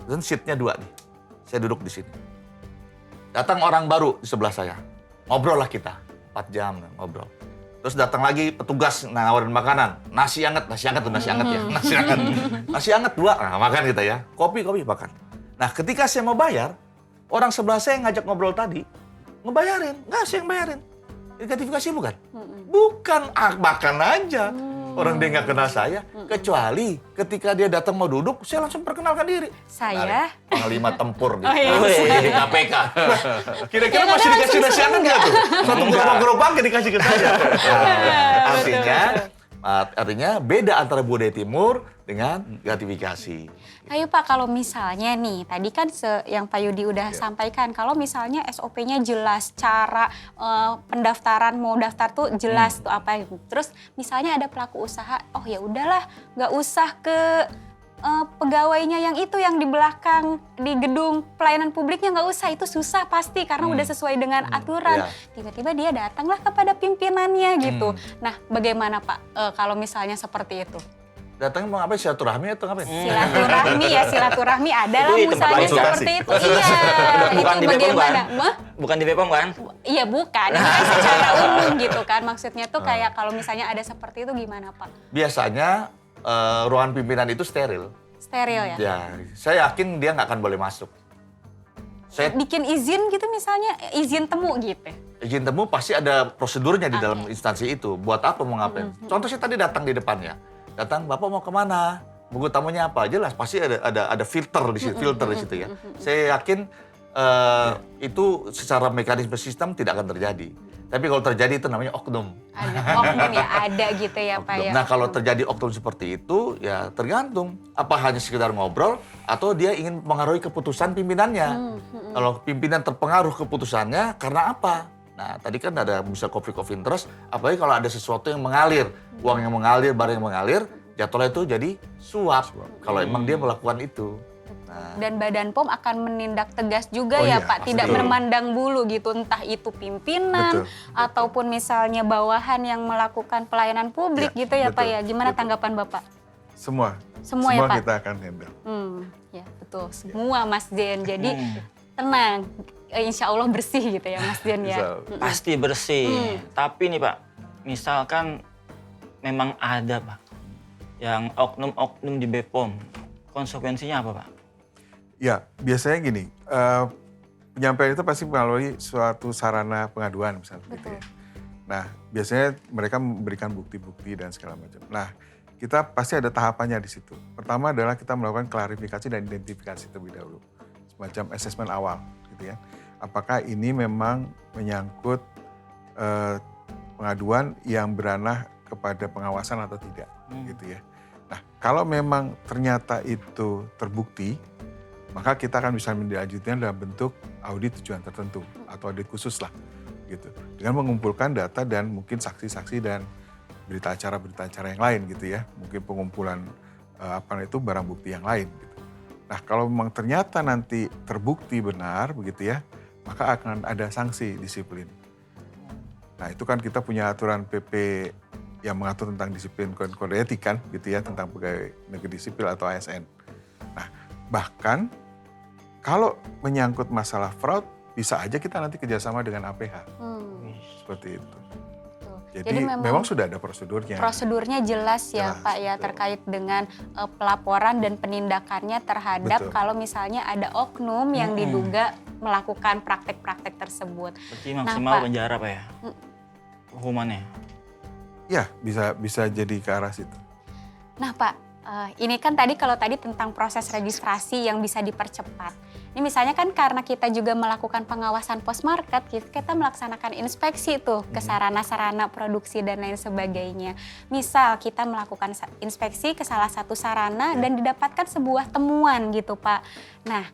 Dan seatnya 2 nih, saya duduk di sini. Datang orang baru di sebelah saya, ngobrol lah kita, 4 jam ngobrol. Terus datang lagi petugas nawarin makanan, nasi hangat ya, nasi hangat 2, nah, makan kita ya, kopi makan. Nah ketika saya mau bayar, orang sebelah saya yang ngajak ngobrol tadi, ngebayarin, nggak saya yang bayarin. Gratifikasi bukan? Bukan, makan aja. Orang dia nggak kenal saya, kecuali ketika dia datang mau duduk, saya langsung perkenalkan diri. Saya Panglima tempur di, iya. di KPK. Kira-kira masih dikasih nasi hangat nggak tuh? Satu gerobak-gerobak dikasih ke saya. Nah, artinya beda antara budaya timur dengan gratifikasi. Ayo Pak, kalau misalnya nih, tadi kan yang Pak Yudi udah sampaikan, kalau misalnya SOP-nya jelas, cara pendaftaran mau daftar tuh jelas tuh apa. Terus misalnya ada pelaku usaha, oh ya udahlah, nggak usah ke pegawainya yang itu yang di belakang di gedung pelayanan publiknya, nggak usah, itu susah pasti karena udah sesuai dengan aturan. Tiba-tiba dia datanglah kepada pimpinannya gitu. Nah, bagaimana Pak kalau misalnya seperti itu? Datang mau ngapain? Silaturahmi atau ngapain? Silaturahmi adalah Itu tempat misalnya konsultasi. seperti itu. Iya, Bukan itu di BPOM kan? bagaimana? Bukan di BPOM kan? Iya bukan, ini kan secara umum gitu kan. Maksudnya tuh kayak kalau misalnya ada seperti itu gimana Pak? Biasanya ruangan pimpinan itu steril. Steril ya? Ya, saya yakin dia nggak akan boleh masuk. Saya Bikin izin gitu misalnya, izin temu gitu. izin temu pasti ada prosedurnya di dalam instansi itu. Buat apa mau ngapain? Contoh saya tadi datang di depannya. Datang, Bapak mau kemana? Buku tamunya apa? Jelas pasti ada filter di situ, ya. Saya yakin itu secara mekanisme sistem tidak akan terjadi. Tapi kalau terjadi itu namanya oknum. Ada oknum ya, ada gitu ya Pak ya. Nah kalau terjadi oknum seperti itu ya tergantung. Apa hanya sekedar ngobrol atau dia ingin mempengaruhi keputusan pimpinannya. Kalau pimpinan terpengaruh keputusannya karena apa? Nah tadi kan ada bisa conflict of interest. Apalagi kalau ada sesuatu yang mengalir. Uang yang mengalir, barang yang mengalir. Jatuhnya itu jadi suap. Kalau emang dia melakukan itu. Nah. Dan Badan POM akan menindak tegas juga Oh ya iya, Pak, tidak pasti. bermandang bulu gitu, entah itu pimpinan ataupun misalnya bawahan yang melakukan pelayanan publik Ya, gitu ya Pak betul, ya. Gimana betul. tanggapan Bapak? Semua Ya Pak? kita akan handle. Ya betul, semua Mas Jen. Jadi tenang, insya Allah bersih gitu ya Mas Jen ya. Pasti bersih. Tapi nih Pak, misalkan memang ada Pak yang oknum-oknum di BPOM, konsekuensinya apa Pak? Ya, biasanya gini, penyampaian itu pasti melalui suatu sarana pengaduan misalnya gitu ya. Nah, biasanya mereka memberikan bukti-bukti dan segala macam. Nah, kita pasti ada tahapannya di situ. Pertama adalah kita melakukan klarifikasi dan identifikasi terlebih dahulu. Semacam asesmen awal gitu ya. Apakah ini memang menyangkut pengaduan yang beranah kepada pengawasan atau tidak gitu ya. Nah, kalau memang ternyata itu terbukti, maka kita akan bisa mendilanjutkan dalam bentuk audit tujuan tertentu atau audit khusus lah gitu. Dengan mengumpulkan data dan mungkin saksi-saksi dan berita acara yang lain gitu ya. Mungkin pengumpulan barang bukti yang lain gitu. Nah, kalau memang ternyata nanti terbukti benar begitu ya, maka akan ada sanksi disiplin. Nah, itu kan kita punya aturan PP yang mengatur tentang disiplin kode etik kan gitu ya, tentang pegawai negeri sipil atau ASN. Nah, bahkan kalau menyangkut masalah fraud, bisa aja kita nanti kerjasama dengan APH. Seperti itu. Jadi memang sudah ada prosedurnya. Prosedurnya jelas ya Pak ya, terkait dengan pelaporan dan penindakannya terhadap kalau misalnya ada oknum yang diduga melakukan praktek-praktek tersebut. Berarti maksimal Pak, penjara Pak ya? Hukumannya? Ya, bisa jadi ke arah situ. Nah Pak, Ini kan kalau tadi tentang proses registrasi yang bisa dipercepat. Ini misalnya kan karena kita juga melakukan pengawasan post market, kita melaksanakan inspeksi tuh ke sarana-sarana produksi dan lain sebagainya. Misal kita melakukan inspeksi ke salah satu sarana dan didapatkan sebuah temuan gitu Pak. Nah,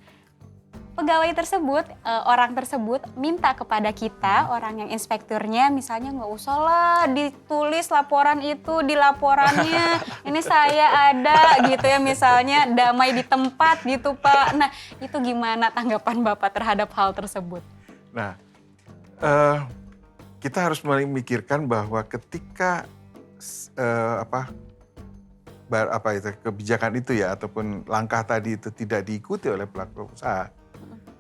pegawai tersebut, orang tersebut minta kepada kita, orang yang inspekturnya, misalnya nggak usah lah ditulis laporan itu di laporannya, ini saya ada gitu ya, misalnya damai di tempat gitu Pak. Nah itu gimana tanggapan Bapak terhadap hal tersebut? Nah, kita harus memikirkan bahwa ketika kebijakan itu ya ataupun langkah tadi itu tidak diikuti oleh pelaku usaha,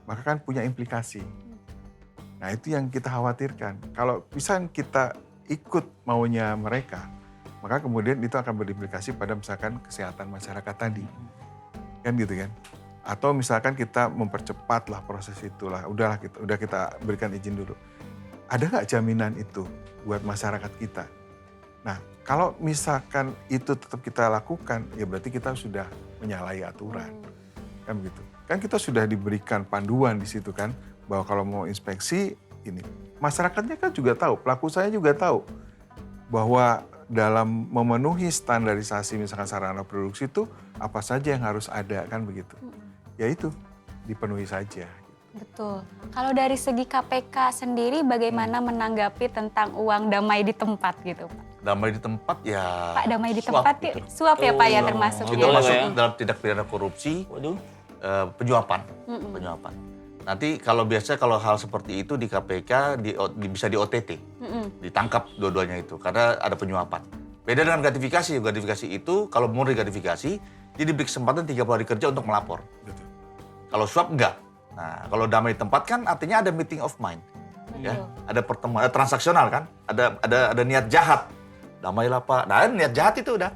maka kan punya implikasi. Nah itu yang kita khawatirkan. Kalau misalnya kita ikut maunya mereka, maka kemudian itu akan berimplikasi pada misalkan kesehatan masyarakat tadi. Kan gitu kan. Atau misalkan kita mempercepatlah proses itulah, udah kita berikan izin dulu. Ada nggak jaminan itu buat masyarakat kita? Nah kalau misalkan itu tetap kita lakukan, ya berarti kita sudah menyalahi aturan. Kan begitu. Kan kita sudah diberikan panduan di situ kan, bahwa kalau mau inspeksi ini. Masyarakatnya kan juga tahu, pelaku usaha juga tahu bahwa dalam memenuhi standarisasi misalkan sarana produksi itu apa saja yang harus ada kan begitu. Ya itu, dipenuhi saja. Betul. Kalau dari segi KPK sendiri bagaimana menanggapi tentang uang damai di tempat gitu Pak? Damai di tempat ya. Pak, damai di suap tempat gitu. suap ya Pak ya termasuk. Itu ya? masuk ya. dalam tindak pidana korupsi. Waduh. Penyuapan. Nanti kalau hal seperti itu di KPK bisa di OTT, ditangkap dua-duanya itu karena ada penyuapan. Beda dengan gratifikasi. Gratifikasi itu kalau murni gratifikasi, dia diberi kesempatan 30 hari kerja untuk melapor. Betul. Kalau suap enggak. Nah, kalau damai di tempat kan artinya ada meeting of mind, ya, ada pertemuan, ada transaksional kan, ada niat jahat. Damailah Pak. Nah, niat jahat itu udah.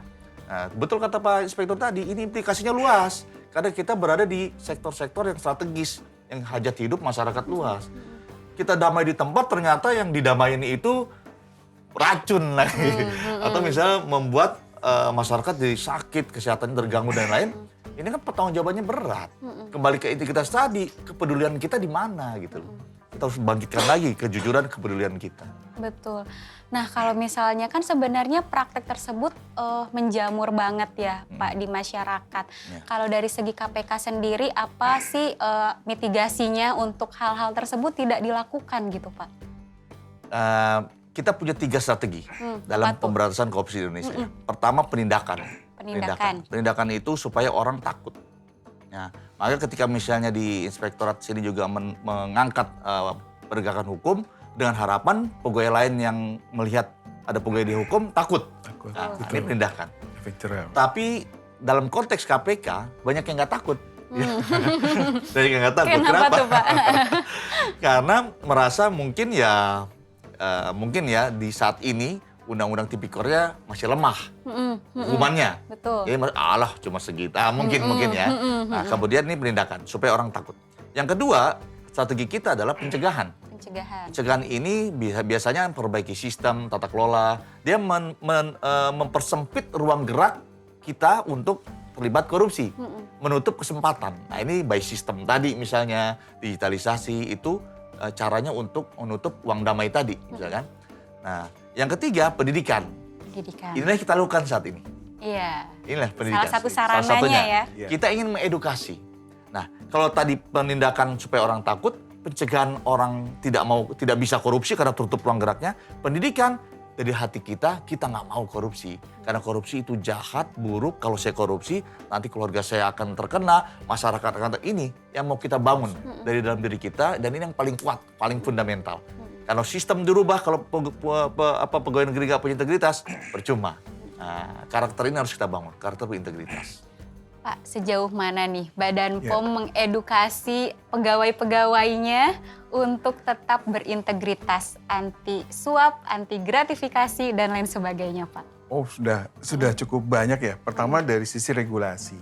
Nah, betul kata Pak Inspektur tadi, ini implikasinya luas. Karena kita berada di sektor-sektor yang strategis, yang hajat hidup masyarakat luas. Kita damai di tempat, ternyata yang didamain itu racun lagi. Atau misalnya membuat masyarakat jadi sakit, kesehatannya terganggu dan lain. Ini kan pertanggungjawabannya berat. Kembali ke integritas tadi, kepedulian kita di mana gitu loh. Kita harus bangkitkan lagi kejujuran, kepedulian kita. Betul. Nah kalau misalnya kan sebenarnya praktek tersebut menjamur banget ya Pak di masyarakat. Kalau dari segi KPK sendiri apa sih mitigasinya untuk hal-hal tersebut tidak dilakukan gitu Pak? Kita punya 3 strategi dalam pemberantasan korupsi di Indonesia. Pertama penindakan. Penindakan itu supaya orang takut. Ya, maka ketika misalnya di inspektorat sini juga mengangkat penegakan hukum dengan harapan pegawai lain yang melihat ada pegawai dihukum takut. Nah, ini penindakan. Efek jerah. Tapi dalam konteks KPK banyak yang nggak takut. Banyak yang nggak takut. Kenapa tuh Pak? Karena merasa mungkin ya di saat ini undang-undang tipikornya masih lemah hukumannya. Betul. Ya, alah cuma segitu, mungkin ya. Nah, kemudian ini penindakan supaya orang takut. Yang kedua, strategi kita adalah pencegahan. Pencegahan ini biasanya memperbaiki sistem, tata kelola. Dia mempersempit ruang gerak kita untuk terlibat korupsi, menutup kesempatan. Nah ini by system tadi misalnya, digitalisasi itu caranya untuk menutup uang damai tadi, misalkan. Nah, yang ketiga pendidikan. Inilah yang kita lakukan saat ini. Iya. Inilah pendidikan. Salah satu sarananya ya. Kita ingin mengedukasi. Nah, kalau tadi penindakan supaya orang takut, pencegahan orang tidak bisa korupsi karena tertutup ruang geraknya, pendidikan dari hati kita nggak mau korupsi. Karena korupsi itu jahat, buruk. Kalau saya korupsi, nanti keluarga saya akan terkena, masyarakat akan ini yang mau kita bangun dari dalam diri kita, dan ini yang paling kuat, paling fundamental. Kalau sistem dirubah, kalau pegawai negeri nggak punya integritas, percuma. Nah, karakter ini harus kita bangun, karakter berintegritas. Pak, sejauh mana nih Badan POM mengedukasi pegawai-pegawainya untuk tetap berintegritas, anti suap, anti gratifikasi, dan lain sebagainya, Pak? Oh, sudah cukup banyak ya. Pertama dari sisi regulasi.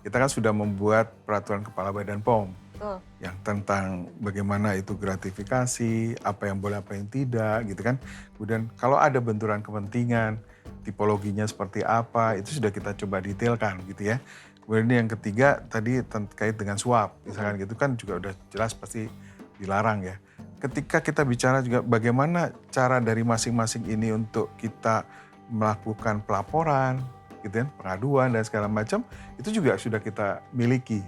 Kita kan sudah membuat peraturan kepala Badan POM. Betul. Yang tentang bagaimana itu gratifikasi, apa yang boleh, apa yang tidak, gitu kan. Kemudian kalau ada benturan kepentingan, tipologinya seperti apa, itu sudah kita coba detailkan gitu ya. Kemudian yang ketiga tadi terkait dengan suap, misalkan gitu kan juga udah jelas pasti dilarang ya. Ketika kita bicara juga bagaimana cara dari masing-masing ini untuk kita melakukan pelaporan, gitu kan, pengaduan dan segala macam, itu juga sudah kita miliki.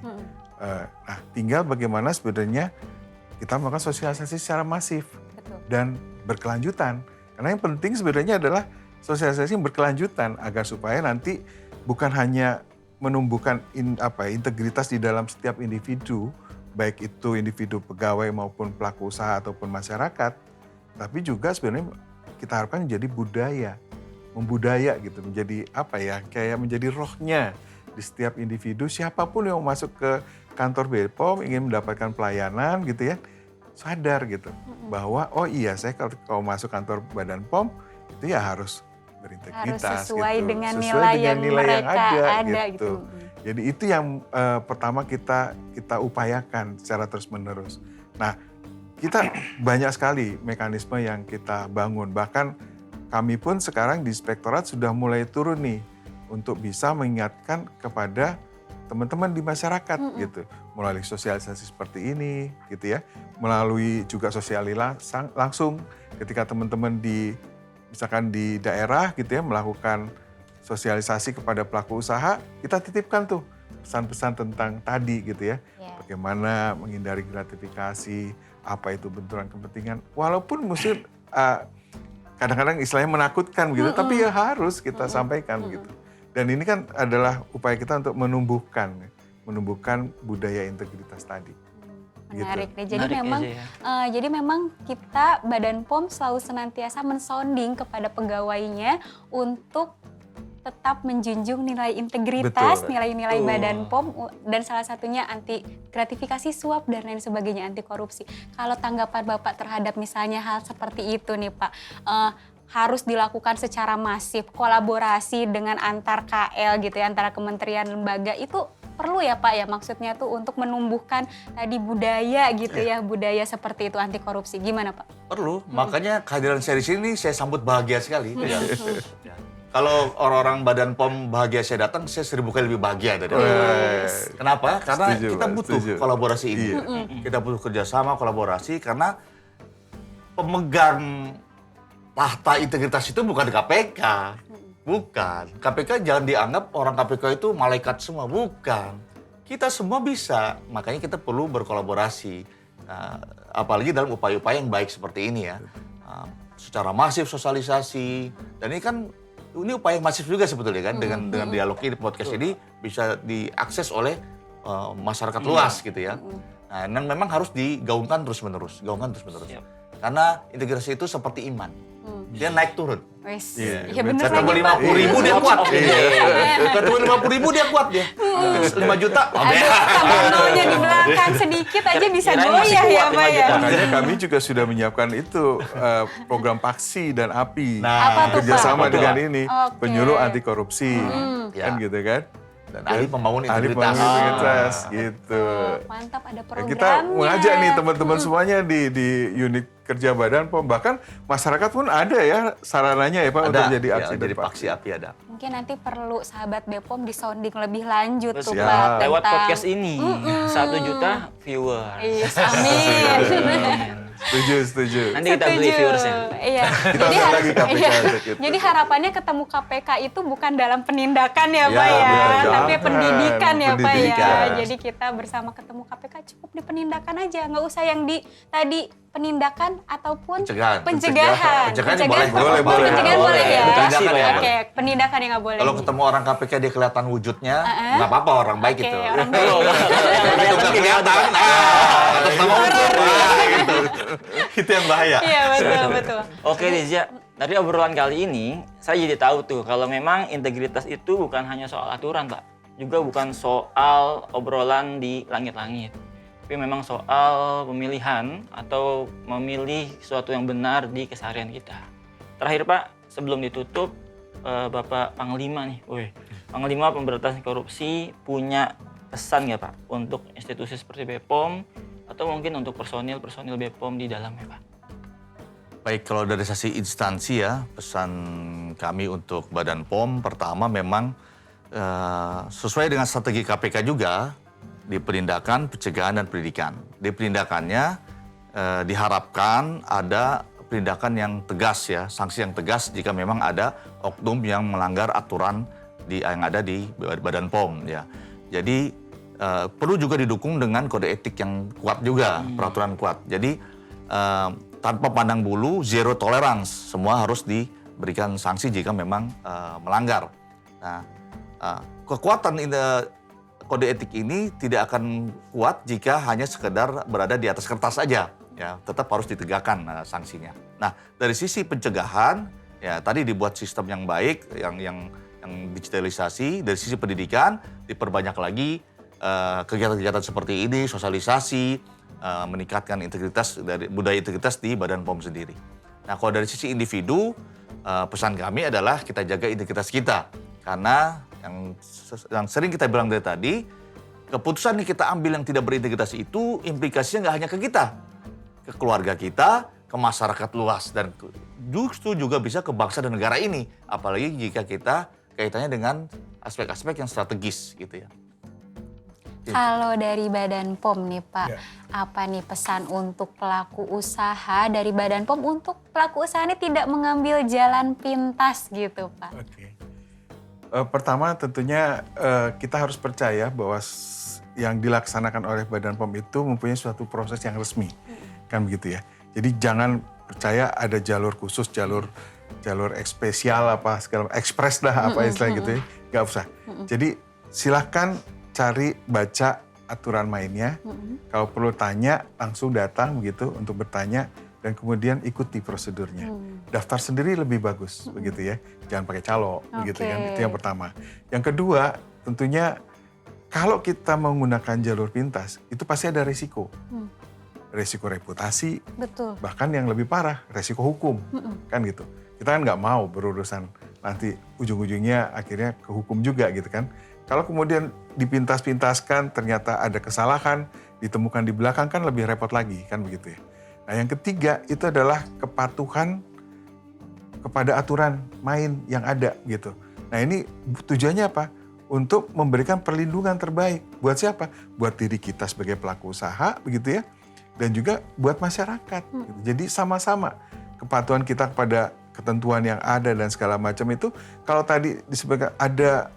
Nah, tinggal bagaimana sebenarnya kita melakukan sosialisasi secara masif Betul. dan berkelanjutan. Karena yang penting sebenarnya adalah sosialisasi yang berkelanjutan agar supaya nanti bukan hanya menumbuhkan integritas di dalam setiap individu, baik itu individu pegawai maupun pelaku usaha ataupun masyarakat, tapi juga sebenarnya kita harapkan menjadi budaya, membudaya gitu, menjadi kayak menjadi rohnya di setiap individu, siapapun yang mau masuk ke kantor BPOM ingin mendapatkan pelayanan gitu ya, sadar gitu bahwa oh iya saya kalau masuk kantor Badan POM itu ya harus berintegritas, harus sesuai gitu. dengan Sesuai nilai dengan yang mereka ada gitu. Jadi itu yang pertama kita upayakan secara terus-menerus. Nah, kita banyak sekali mekanisme yang kita bangun. Bahkan kami pun sekarang di Inspektorat sudah mulai turun nih untuk bisa mengingatkan kepada teman-teman di masyarakat gitu. Melalui sosialisasi seperti ini gitu ya. Melalui juga sosialisasi langsung ketika teman-teman misalkan di daerah gitu ya melakukan sosialisasi kepada pelaku usaha, kita titipkan tuh pesan-pesan tentang tadi gitu ya. Bagaimana menghindari gratifikasi, apa itu benturan kepentingan. Walaupun mesti kadang-kadang istilahnya menakutkan gitu, tapi ya harus kita sampaikan gitu. Dan ini kan adalah upaya kita untuk menumbuhkan budaya integritas tadi. Menarik gitu. deh. Jadi memang kita Badan POM selalu senantiasa mensounding kepada pegawainya untuk tetap menjunjung nilai integritas, nilai-nilai Badan POM, dan salah satunya anti gratifikasi suap dan lain sebagainya, anti korupsi. Kalau tanggapan Bapak terhadap misalnya hal seperti itu nih Pak, harus dilakukan secara masif, kolaborasi dengan antar KL gitu ya, antara kementerian lembaga itu perlu ya Pak ya, maksudnya tuh untuk menumbuhkan tadi budaya gitu ya, budaya seperti itu anti korupsi. Gimana Pak? Perlu, makanya kehadiran saya di sini saya sambut bahagia sekali. Ya. Kalau orang-orang Badan POM bahagia saya datang, saya 1000 kali lebih bahagia dari Kenapa? Karena kita butuh kolaborasi ini. Kita butuh kerjasama, kolaborasi, karena pemegang tahta integritas itu bukan KPK. Bukan. KPK jangan dianggap orang KPK itu malaikat semua. Bukan. Kita semua bisa. Makanya kita perlu berkolaborasi. Apalagi dalam upaya-upaya yang baik seperti ini ya. Secara masif sosialisasi. Dan ini upaya masif juga sebetulnya kan. Dengan dialog ini, podcast ini bisa diakses oleh masyarakat luas gitu ya. Nah, dan memang harus digaungkan terus-menerus. Karena integrasi itu seperti iman. Dia naik turun. Iya bener lagi Pak. 50.000 dia kuat. Ketemu 50.000 dia kuat dia. 5 juta. Tambah nolnya di belakang sedikit aja bisa goyah ya Pak ya. Makanya kami juga sudah menyiapkan itu program Paksi dan API. Apa tuh, kerjasama Pak? dengan ini Oke. penyuluh anti korupsi. Kan Ya. gitu kan. Dan ahli pembangun Ahli integritas. pembangun integritas gitu. Mantap ada Ya, programnya. kita mengajak nih teman-teman semuanya di unit kerja Badan POM, bahkan masyarakat pun ada ya sarananya ya Pak untuk jadi aksi dan jadi Paksi API ada. Mungkin nanti perlu sahabat BPOM disounding lebih lanjut tuh Siap. Pak. Lewat tentang- podcast ini 1 juta viewer. Iya, amin. Setuju. Nanti kita beli viewersnya. Iya. Kita undang lagi KPK iya. gitu. Jadi harapannya ketemu KPK itu bukan dalam penindakan ya, Ya, Pak ya, betul. tapi Jangan. pendidikan ya Pak ya. Pendidikan. Jadi kita bersama ketemu KPK cukup di penindakan aja, nggak usah yang di tadi penindakan ataupun Pencegahan. Pencegahan Pencegahan boleh. Pencegahan boleh ya. Pencegahan ya. Oke, penindakan yang nggak boleh. Kalau ketemu orang KPK dia kelihatan wujudnya, nggak apa-apa, orang baik Oke, itu. orang baik. Begitu nggak kelihatan, atas nama hukum, gitu. Itu yang bahaya. Iya betul. Oke Rizya, dari obrolan kali ini saya jadi tahu tuh kalau memang integritas itu bukan hanya soal aturan Pak, juga bukan soal obrolan di langit-langit, tapi memang soal pemilihan atau memilih sesuatu yang benar di keseharian kita. Terakhir Pak, sebelum ditutup, Bapak Panglima nih, Panglima Pemberantasan Korupsi punya pesan nggak Pak untuk institusi seperti BPOM atau mungkin untuk personil BPOM di dalamnya Pak? Baik, kalau dari sisi instansi ya, pesan kami untuk Badan POM pertama memang sesuai dengan strategi KPK juga di penindakan, pencegahan, dan pendidikan. Di penindakannya diharapkan ada penindakan yang tegas ya, sanksi yang tegas jika memang ada oknum yang melanggar aturan yang ada di Badan POM ya. Jadi perlu juga didukung dengan kode etik yang kuat juga, peraturan kuat. Jadi tanpa pandang bulu, zero tolerance, semua harus diberikan sanksi jika memang melanggar. Nah, kekuatan kode etik ini tidak akan kuat jika hanya sekedar berada di atas kertas saja. Ya, tetap harus ditegakkan sanksinya. Nah, dari sisi pencegahan, ya tadi dibuat sistem yang baik, yang digitalisasi. Dari sisi pendidikan, diperbanyak lagi kegiatan-kegiatan seperti ini, sosialisasi, meningkatkan integritas dari budaya integritas di Badan POM sendiri. Nah, kalau dari sisi individu, pesan kami adalah kita jaga integritas kita. Karena yang sering kita bilang dari tadi, keputusan yang kita ambil yang tidak berintegritas itu implikasinya nggak hanya ke kita, ke keluarga kita, ke masyarakat luas, dan justru juga bisa ke bangsa dan negara ini. Apalagi jika kita kaitannya dengan aspek-aspek yang strategis gitu ya. Kalau dari Badan POM nih Pak, Ya. apa nih pesan untuk pelaku usaha dari Badan POM untuk pelaku usaha ini tidak mengambil jalan pintas gitu Pak? Oke. Pertama tentunya kita harus percaya bahwa yang dilaksanakan oleh Badan POM itu mempunyai suatu proses yang resmi. Kan begitu ya. Jadi jangan percaya ada jalur khusus, jalur spesial apa segala ekspres lah apa istilah gitu ya. Nggak usah. Jadi silahkan cari, baca aturan mainnya. Kalau perlu tanya, langsung datang begitu untuk bertanya dan kemudian ikuti prosedurnya. Daftar sendiri lebih bagus begitu ya. Jangan pakai calo begitu kan. Itu yang pertama. Yang kedua, tentunya kalau kita menggunakan jalur pintas, itu pasti ada risiko. Risiko reputasi, Betul. bahkan yang lebih parah, risiko hukum. Kan gitu. Kita kan nggak mau berurusan nanti ujung-ujungnya akhirnya ke hukum juga gitu kan. Kalau kemudian dipintas-pintaskan ternyata ada kesalahan, ditemukan di belakang kan lebih repot lagi kan begitu ya. Nah yang ketiga itu adalah kepatuhan kepada aturan main yang ada gitu. Nah ini tujuannya apa? Untuk memberikan perlindungan terbaik. Buat siapa? Buat diri kita sebagai pelaku usaha begitu ya. Dan juga buat masyarakat. Gitu. Jadi sama-sama kepatuhan kita kepada ketentuan yang ada dan segala macam itu. Kalau tadi disebutkan ada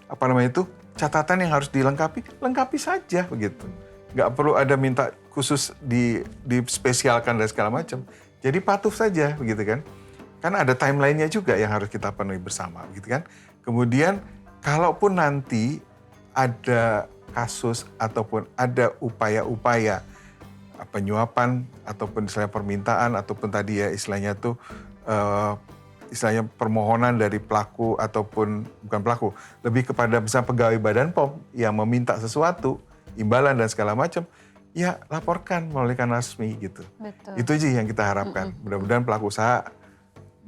apa namanya itu catatan yang harus dilengkapi, lengkapi saja begitu. Nggak perlu ada minta khusus dispesialkan dan segala macam. Jadi patuh saja begitu kan. Karena ada timeline-nya juga yang harus kita penuhi bersama gitu kan. Kemudian kalaupun nanti ada kasus ataupun ada upaya-upaya penyuapan ataupun istilahnya permintaan ataupun tadi ya istilahnya tuh istilahnya permohonan dari pelaku ataupun bukan pelaku, lebih kepada misalnya pegawai Badan POM yang meminta sesuatu, imbalan dan segala macam, ya laporkan melalui kanal resmi gitu. Betul. Itu aja yang kita harapkan. Mudah-mudahan pelaku usaha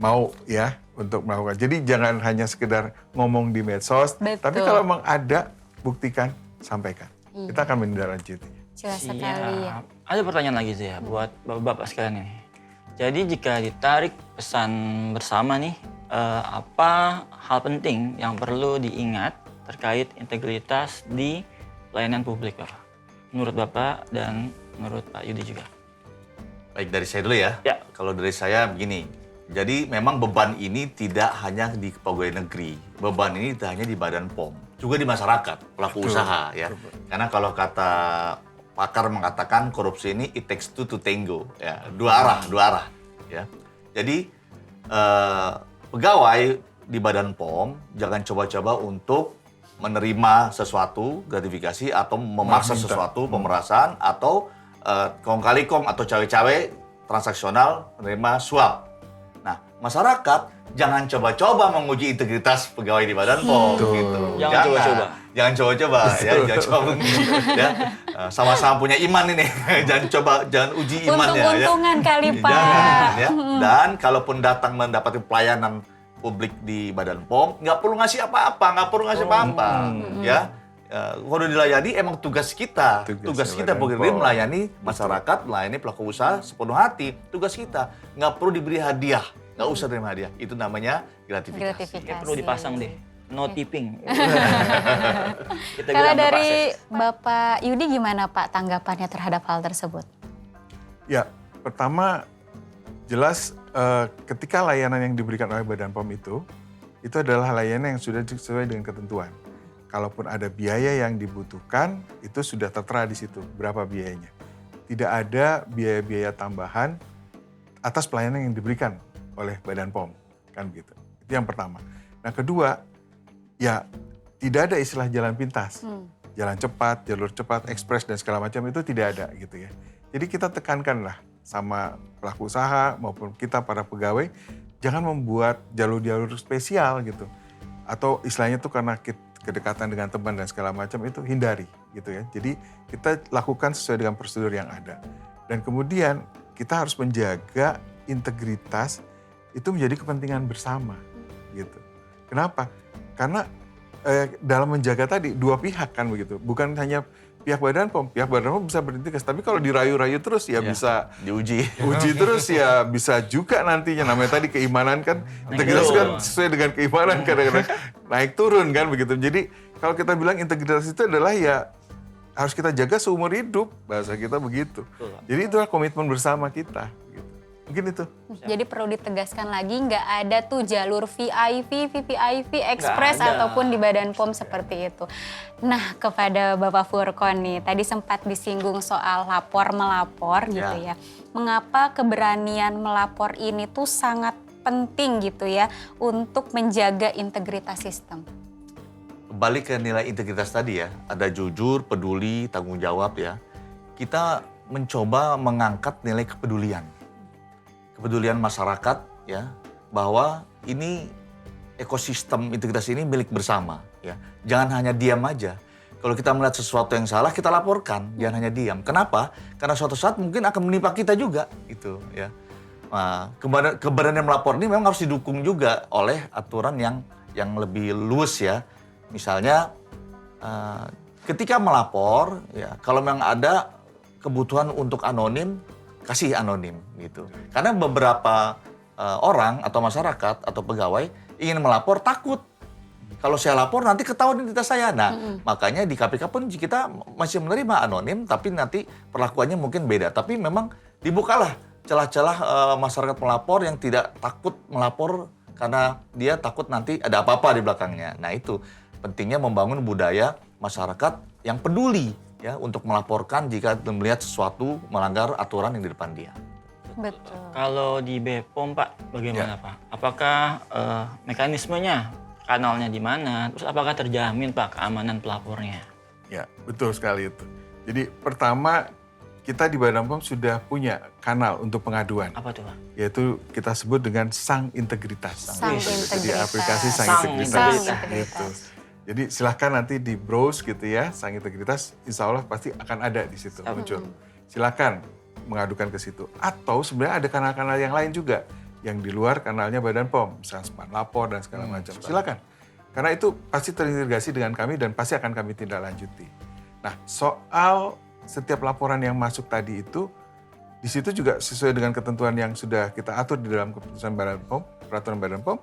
mau ya untuk melakukan. Jadi jangan hanya sekedar ngomong di medsos, Betul. tapi kalau memang ada, buktikan, sampaikan. Iya. Kita akan menindaklanjuti. Jelas sekali ya. Ada pertanyaan lagi tuh ya buat bapak-bapak sekalian ini. Jadi jika ditarik pesan bersama nih, apa hal penting yang perlu diingat terkait integritas di pelayanan publik Bapak? Menurut Bapak dan menurut Pak Yudi juga. Baik, dari saya dulu ya. Ya. Kalau dari saya begini, jadi memang beban ini tidak hanya di pegawai negeri, beban ini tidak hanya di Badan POM, juga di masyarakat, pelaku Betul. usaha ya. Karena kalau kata pakar mengatakan korupsi ini it takes two to tango, ya dua arah ya. Jadi pegawai di Badan POM jangan coba-coba untuk menerima sesuatu gratifikasi atau memaksa Minta. sesuatu pemerasan atau kong kali kong atau cawe-cawe transaksional menerima suap. Nah, masyarakat jangan coba-coba menguji integritas pegawai di Badan POM Betul. gitu. Jangan coba-coba. Jangan coba-coba ya, jangan coba menguji ya. Sama-sama punya iman ini. jangan uji imannya ya. Untung-untungan kali Pak. Jangan ya. Dan kalaupun datang mendapatkan pelayanan publik di Badan POM, nggak perlu ngasih apa-apa, ya. Kalau dilayani emang tugas kita. Tugas kita Badan bekerja POM. melayani masyarakat, melayani pelaku usaha sepenuh hati. Tugas kita. Nggak perlu diberi hadiah, nggak usah terima hadiah. Itu namanya gratifikasi. Gratifikasi. Kayak perlu dipasang deh, no tipping. Kita Kalau bilang ke Pak dari Ses. Bapak Yudi gimana Pak tanggapannya terhadap hal tersebut? Ya, pertama jelas ketika layanan yang diberikan oleh Badan POM itu adalah layanan yang sudah sesuai dengan ketentuan. Kalaupun ada biaya yang dibutuhkan, itu sudah tertera di situ berapa biayanya. Tidak ada biaya-biaya tambahan atas pelayanan yang diberikan oleh Badan POM, kan gitu. Itu yang pertama. Nah, kedua, ya tidak ada istilah jalan pintas. Jalan cepat, jalur cepat, ekspres dan segala macam itu tidak ada gitu ya. Jadi kita tekankanlah sama pelaku usaha maupun kita para pegawai, jangan membuat jalur-jalur spesial gitu. Atau istilahnya tuh karena kedekatan dengan teman dan segala macam itu hindari gitu ya. Jadi kita lakukan sesuai dengan prosedur yang ada. Dan kemudian kita harus menjaga integritas itu menjadi kepentingan bersama gitu. Kenapa? Karena dalam menjaga tadi dua pihak kan begitu. Bukan hanya pihak Badan POM bisa berintegritas. Tapi kalau dirayu-rayu terus ya bisa diuji. Uji terus ya bisa juga nantinya. Namanya tadi keimanan kan, integritas kan sesuai dengan keimanan kadang-kadang naik turun kan begitu. Jadi kalau kita bilang integritas itu adalah ya harus kita jaga seumur hidup, bahasa kita begitu. Jadi itulah komitmen bersama kita. Gitu. Mungkin itu. Jadi perlu ditegaskan lagi nggak ada tuh jalur VIP, VVIP, Express ada. ataupun di Badan POM seperti itu. Nah kepada Bapak Furkon nih, tadi sempat disinggung soal lapor-melapor gitu ya. Mengapa keberanian melapor ini tuh sangat penting gitu ya untuk menjaga integritas sistem? Kembali ke nilai integritas tadi ya, ada jujur, peduli, tanggung jawab ya. Kita mencoba mengangkat nilai kepedulian masyarakat ya, bahwa ini ekosistem integritas ini milik bersama ya. Jangan hanya diam aja. Kalau kita melihat sesuatu yang salah kita laporkan, jangan hanya diam. Kenapa? Karena suatu saat mungkin akan menimpa kita juga itu ya. Nah, keberanian melapor ini memang harus didukung juga oleh aturan yang lebih luas ya. Misalnya ketika melapor ya, kalau memang ada kebutuhan untuk anonim, kasih anonim gitu. Karena beberapa orang atau masyarakat atau pegawai ingin melapor takut. Kalau saya lapor nanti ketahuan identitas saya. Nah, makanya di KPK pun kita masih menerima anonim, tapi nanti perlakuannya mungkin beda. Tapi memang dibukalah celah-celah masyarakat melapor yang tidak takut melapor karena dia takut nanti ada apa-apa di belakangnya. Nah, itu pentingnya membangun budaya masyarakat yang peduli ya untuk melaporkan jika melihat sesuatu melanggar aturan yang di depan dia. Betul. Kalau di BPOM Pak, bagaimana Pak? Apakah mekanismenya, kanalnya di mana? Terus apakah terjamin Pak keamanan pelapornya? Ya, betul sekali itu. Jadi pertama kita di Badan POM sudah punya kanal untuk pengaduan. Apa tuh Pak? Yaitu kita sebut dengan Sang Integritas. Sang Jadi Integritas. aplikasi Sang Sang Integritas. Integritas. Gitu. Jadi silahkan nanti di browse gitu ya, Sang Integritas, insya Allah pasti akan ada di situ muncul. Silahkan mengadukan ke situ. Atau sebenarnya ada kanal-kanal yang lain juga, yang di luar kanalnya Badan POM, misalnya Span Lapor dan segala macam. Silakan. Karena itu pasti terintegrasi dengan kami dan pasti akan kami tindak lanjuti. Nah, soal setiap laporan yang masuk tadi itu, di situ juga sesuai dengan ketentuan yang sudah kita atur di dalam keputusan Badan POM, peraturan Badan POM,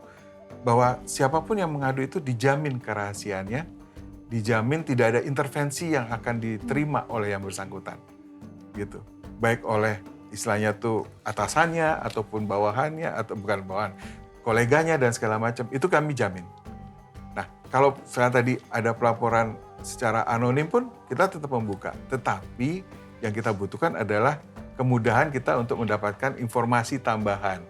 bahwa siapapun yang mengadu itu dijamin kerahasiaannya, dijamin tidak ada intervensi yang akan diterima oleh yang bersangkutan. Gitu. Baik oleh istilahnya tuh atasannya ataupun bawahannya atau bukan bawahan, koleganya dan segala macam, itu kami jamin. Nah, kalau sekarang tadi ada pelaporan secara anonim pun kita tetap membuka. Tetapi yang kita butuhkan adalah kemudahan kita untuk mendapatkan informasi tambahan.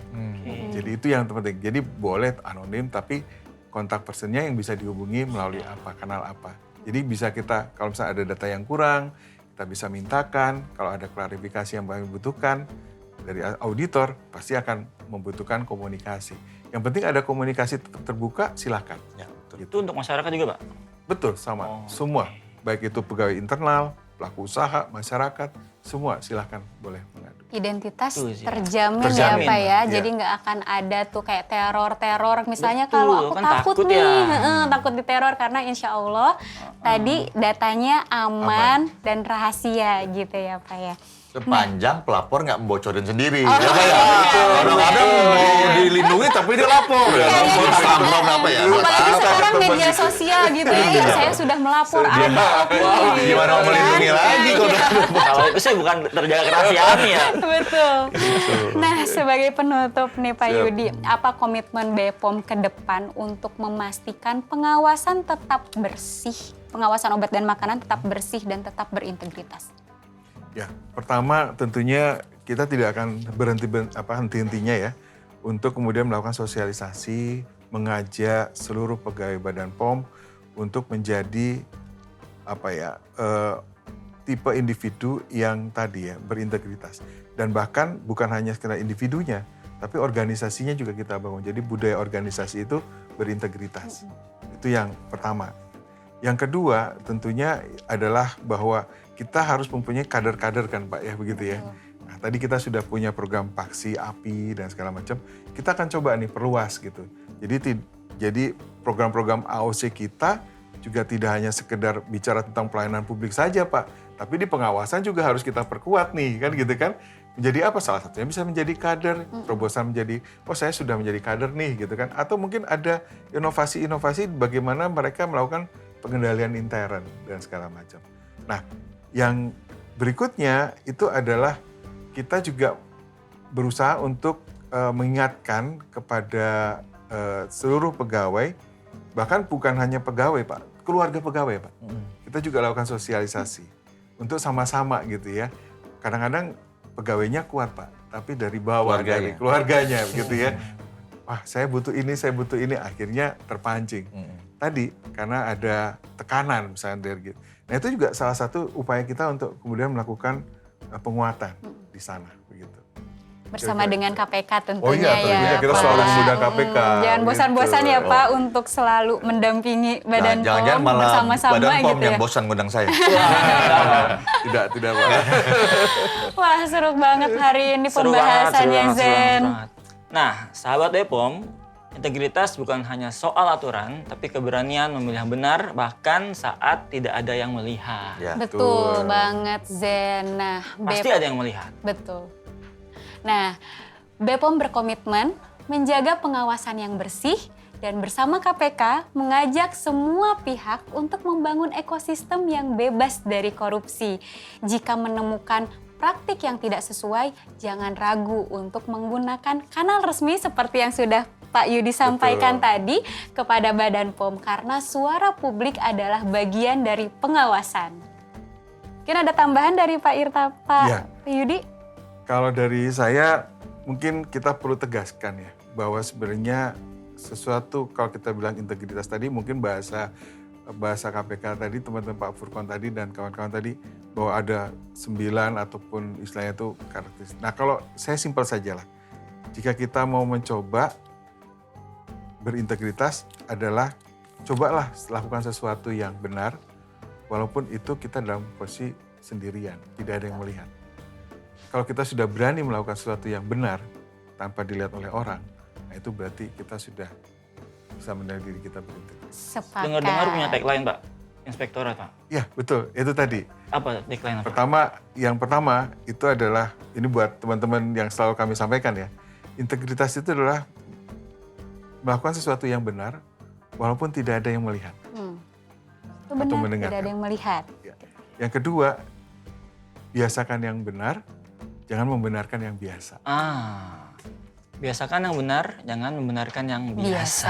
Jadi itu yang penting. Jadi boleh anonim tapi kontak personnya yang bisa dihubungi melalui apa, kanal apa. Jadi bisa kita, kalau misalnya ada data yang kurang, kita bisa mintakan. Kalau ada klarifikasi yang kami butuhkan dari auditor, pasti akan membutuhkan komunikasi. Yang penting ada komunikasi tetap terbuka, silakan. Ya, betul. Itu untuk masyarakat juga Pak? Betul, sama. Semua. Baik itu pegawai internal, pelaku usaha, masyarakat, semua silakan boleh mengadu. Identitas Tuh, ya. terjamin ya Terjamin, Pak ya. iya. Jadi nggak akan ada tuh kayak teror-teror. Misalnya Betul, kalau aku kan takut takut nih, ya. takut diteror karena insya Allah tadi datanya aman dan rahasia gitu ya Pak ya. Sepanjang pelapor nggak membocorin sendiri. Ya, Pak, ya? Kadang-kadang mau dilindungi tapi dia lapor. Ya, lapor Instagram apa ya? Apalagi sekarang media sosial gitu ya, saya sudah melapor ada. Gimana mau melindungi lagi kalau udah Kalau itu sih bukan terjaga kerahasiaan ya. Betul. Nah, sebagai penutup nih Pak Siap. Yudi, apa komitmen BPOM ke depan untuk memastikan pengawasan tetap bersih, pengawasan obat dan makanan tetap bersih dan tetap berintegritas? Ya, pertama tentunya kita tidak akan henti-hentinya ya untuk kemudian melakukan sosialisasi, mengajak seluruh pegawai Badan POM untuk menjadi tipe individu yang tadi ya berintegritas. Dan bahkan bukan hanya sekedar individunya, tapi organisasinya juga kita bangun. Jadi budaya organisasi itu berintegritas. Itu yang pertama. Yang kedua tentunya adalah bahwa kita harus mempunyai kader-kader kan Pak ya begitu ya. Nah, tadi kita sudah punya program Paksi, API dan segala macam. Kita akan coba nih perluas gitu. Jadi program-program AOC kita juga tidak hanya sekedar bicara tentang pelayanan publik saja Pak, tapi di pengawasan juga harus kita perkuat nih kan gitu kan. Menjadi apa? Salah satunya bisa menjadi kader, terobosan menjadi, oh saya sudah menjadi kader nih gitu kan. Atau mungkin ada inovasi-inovasi bagaimana mereka melakukan pengendalian intern dan segala macam. Nah, yang berikutnya itu adalah kita juga berusaha untuk mengingatkan kepada seluruh pegawai, bahkan bukan hanya pegawai Pak, keluarga pegawai Pak. Kita juga lakukan sosialisasi untuk sama-sama gitu ya. Kadang-kadang pegawainya kuat Pak, tapi dari bawah, dari keluarganya gitu ya. Wah saya butuh ini, akhirnya terpancing. Tadi karena ada tekanan misalnya dari gitu. Nah itu juga salah satu upaya kita untuk kemudian melakukan penguatan di sana begitu. Bersama dengan KPK tentunya Oh iya, tentunya ya kita Pak. selalu mengundang KPK. Jangan gitu. bosan-bosan ya Pak untuk selalu mendampingi Badan jangan-jangan POM malah bersama-sama Badan POM gitu yang ya. bosan ngundang saya. Tidak Pak. Wah seru banget hari ini Seru banget, pembahasannya seru Zen. banget. Nah, sahabat BPOM, integritas bukan hanya soal aturan, tapi keberanian memilih yang benar bahkan saat tidak ada yang melihat. Ya. Betul banget Zen. Nah, Pasti ada yang melihat. Betul. Nah, BPOM berkomitmen menjaga pengawasan yang bersih dan bersama KPK mengajak semua pihak untuk membangun ekosistem yang bebas dari korupsi. Jika menemukan praktik yang tidak sesuai, jangan ragu untuk menggunakan kanal resmi seperti yang sudah Pak Yudi sampaikan tadi kepada Badan POM karena suara publik adalah bagian dari pengawasan. Mungkin ada tambahan dari Pak Irta, Pak Yudi? Kalau dari saya mungkin kita perlu tegaskan ya bahwa sebenarnya sesuatu kalau kita bilang integritas tadi mungkin bahasa KPK tadi teman-teman Pak Furkon tadi dan kawan-kawan tadi bahwa ada 9 ataupun istilahnya itu karakteristik. Nah kalau saya simpel saja lah, jika kita mau mencoba berintegritas adalah cobalah lakukan sesuatu yang benar walaupun itu kita dalam posisi sendirian, tidak ada yang melihat. Kalau kita sudah berani melakukan sesuatu yang benar tanpa dilihat oleh orang, nah itu berarti kita sudah bisa menilai diri kita berintegritas. Sepakat. Dengar-dengar punya tagline Pak, Inspektorat Pak. Ya betul, itu tadi. Apa tagline apa? Yang pertama itu adalah, ini buat teman-teman yang selalu kami sampaikan ya, integritas itu adalah melakukan sesuatu yang benar walaupun tidak ada yang melihat. Itu benar, tidak mendengarkan. ada yang melihat. Ya. Yang kedua, biasakan yang benar, jangan membenarkan yang biasa. Biasakan yang benar, jangan membenarkan yang biasa.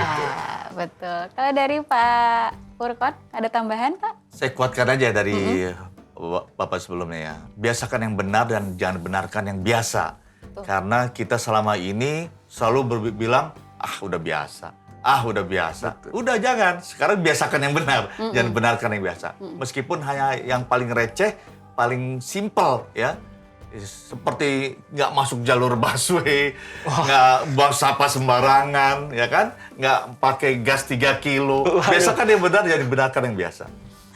Betul. Kalau dari Pak Furkon, ada tambahan Pak? Saya kuatkan aja dari Bapak sebelumnya ya. Biasakan yang benar dan jangan benarkan yang biasa. Karena kita selama ini selalu bilang, udah biasa. Udah biasa. Betul. Udah jangan. Sekarang biasakan yang benar, jangan benarkan yang biasa. Meskipun hanya yang paling receh, paling simpel ya. Seperti nggak masuk jalur busway, nggak buang sampah sembarangan, ya kan? Nggak pakai gas 3 kilo. Biasakan yang benar, jangan dibenarkan yang biasa.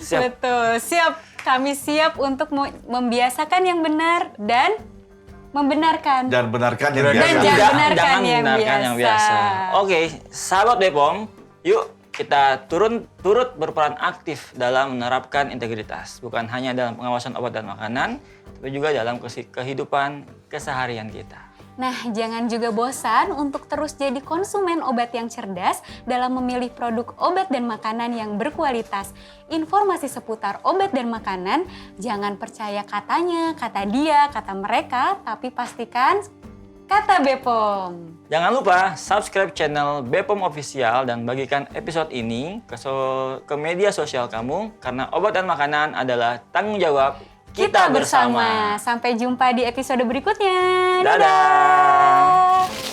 Siap. Betul, siap. Kami siap untuk membiasakan yang benar dan membenarkan. Jangan benarkan yang Dan biasa. jangan benarkan Jangan yang benarkan yang biasa. biasa. Oke, sahabat BPOM, yuk kita turut berperan aktif dalam menerapkan integritas, bukan hanya dalam pengawasan obat dan makanan, tapi juga dalam kehidupan keseharian kita. Nah, jangan juga bosan untuk terus jadi konsumen obat yang cerdas dalam memilih produk obat dan makanan yang berkualitas. Informasi seputar obat dan makanan, jangan percaya katanya, kata dia, kata mereka, tapi pastikan kata BPOM. Jangan lupa subscribe channel BPOM Official dan bagikan episode ini ke media sosial kamu, karena obat dan makanan adalah tanggung jawab kita bersama. Sampai jumpa di episode berikutnya. Dadah.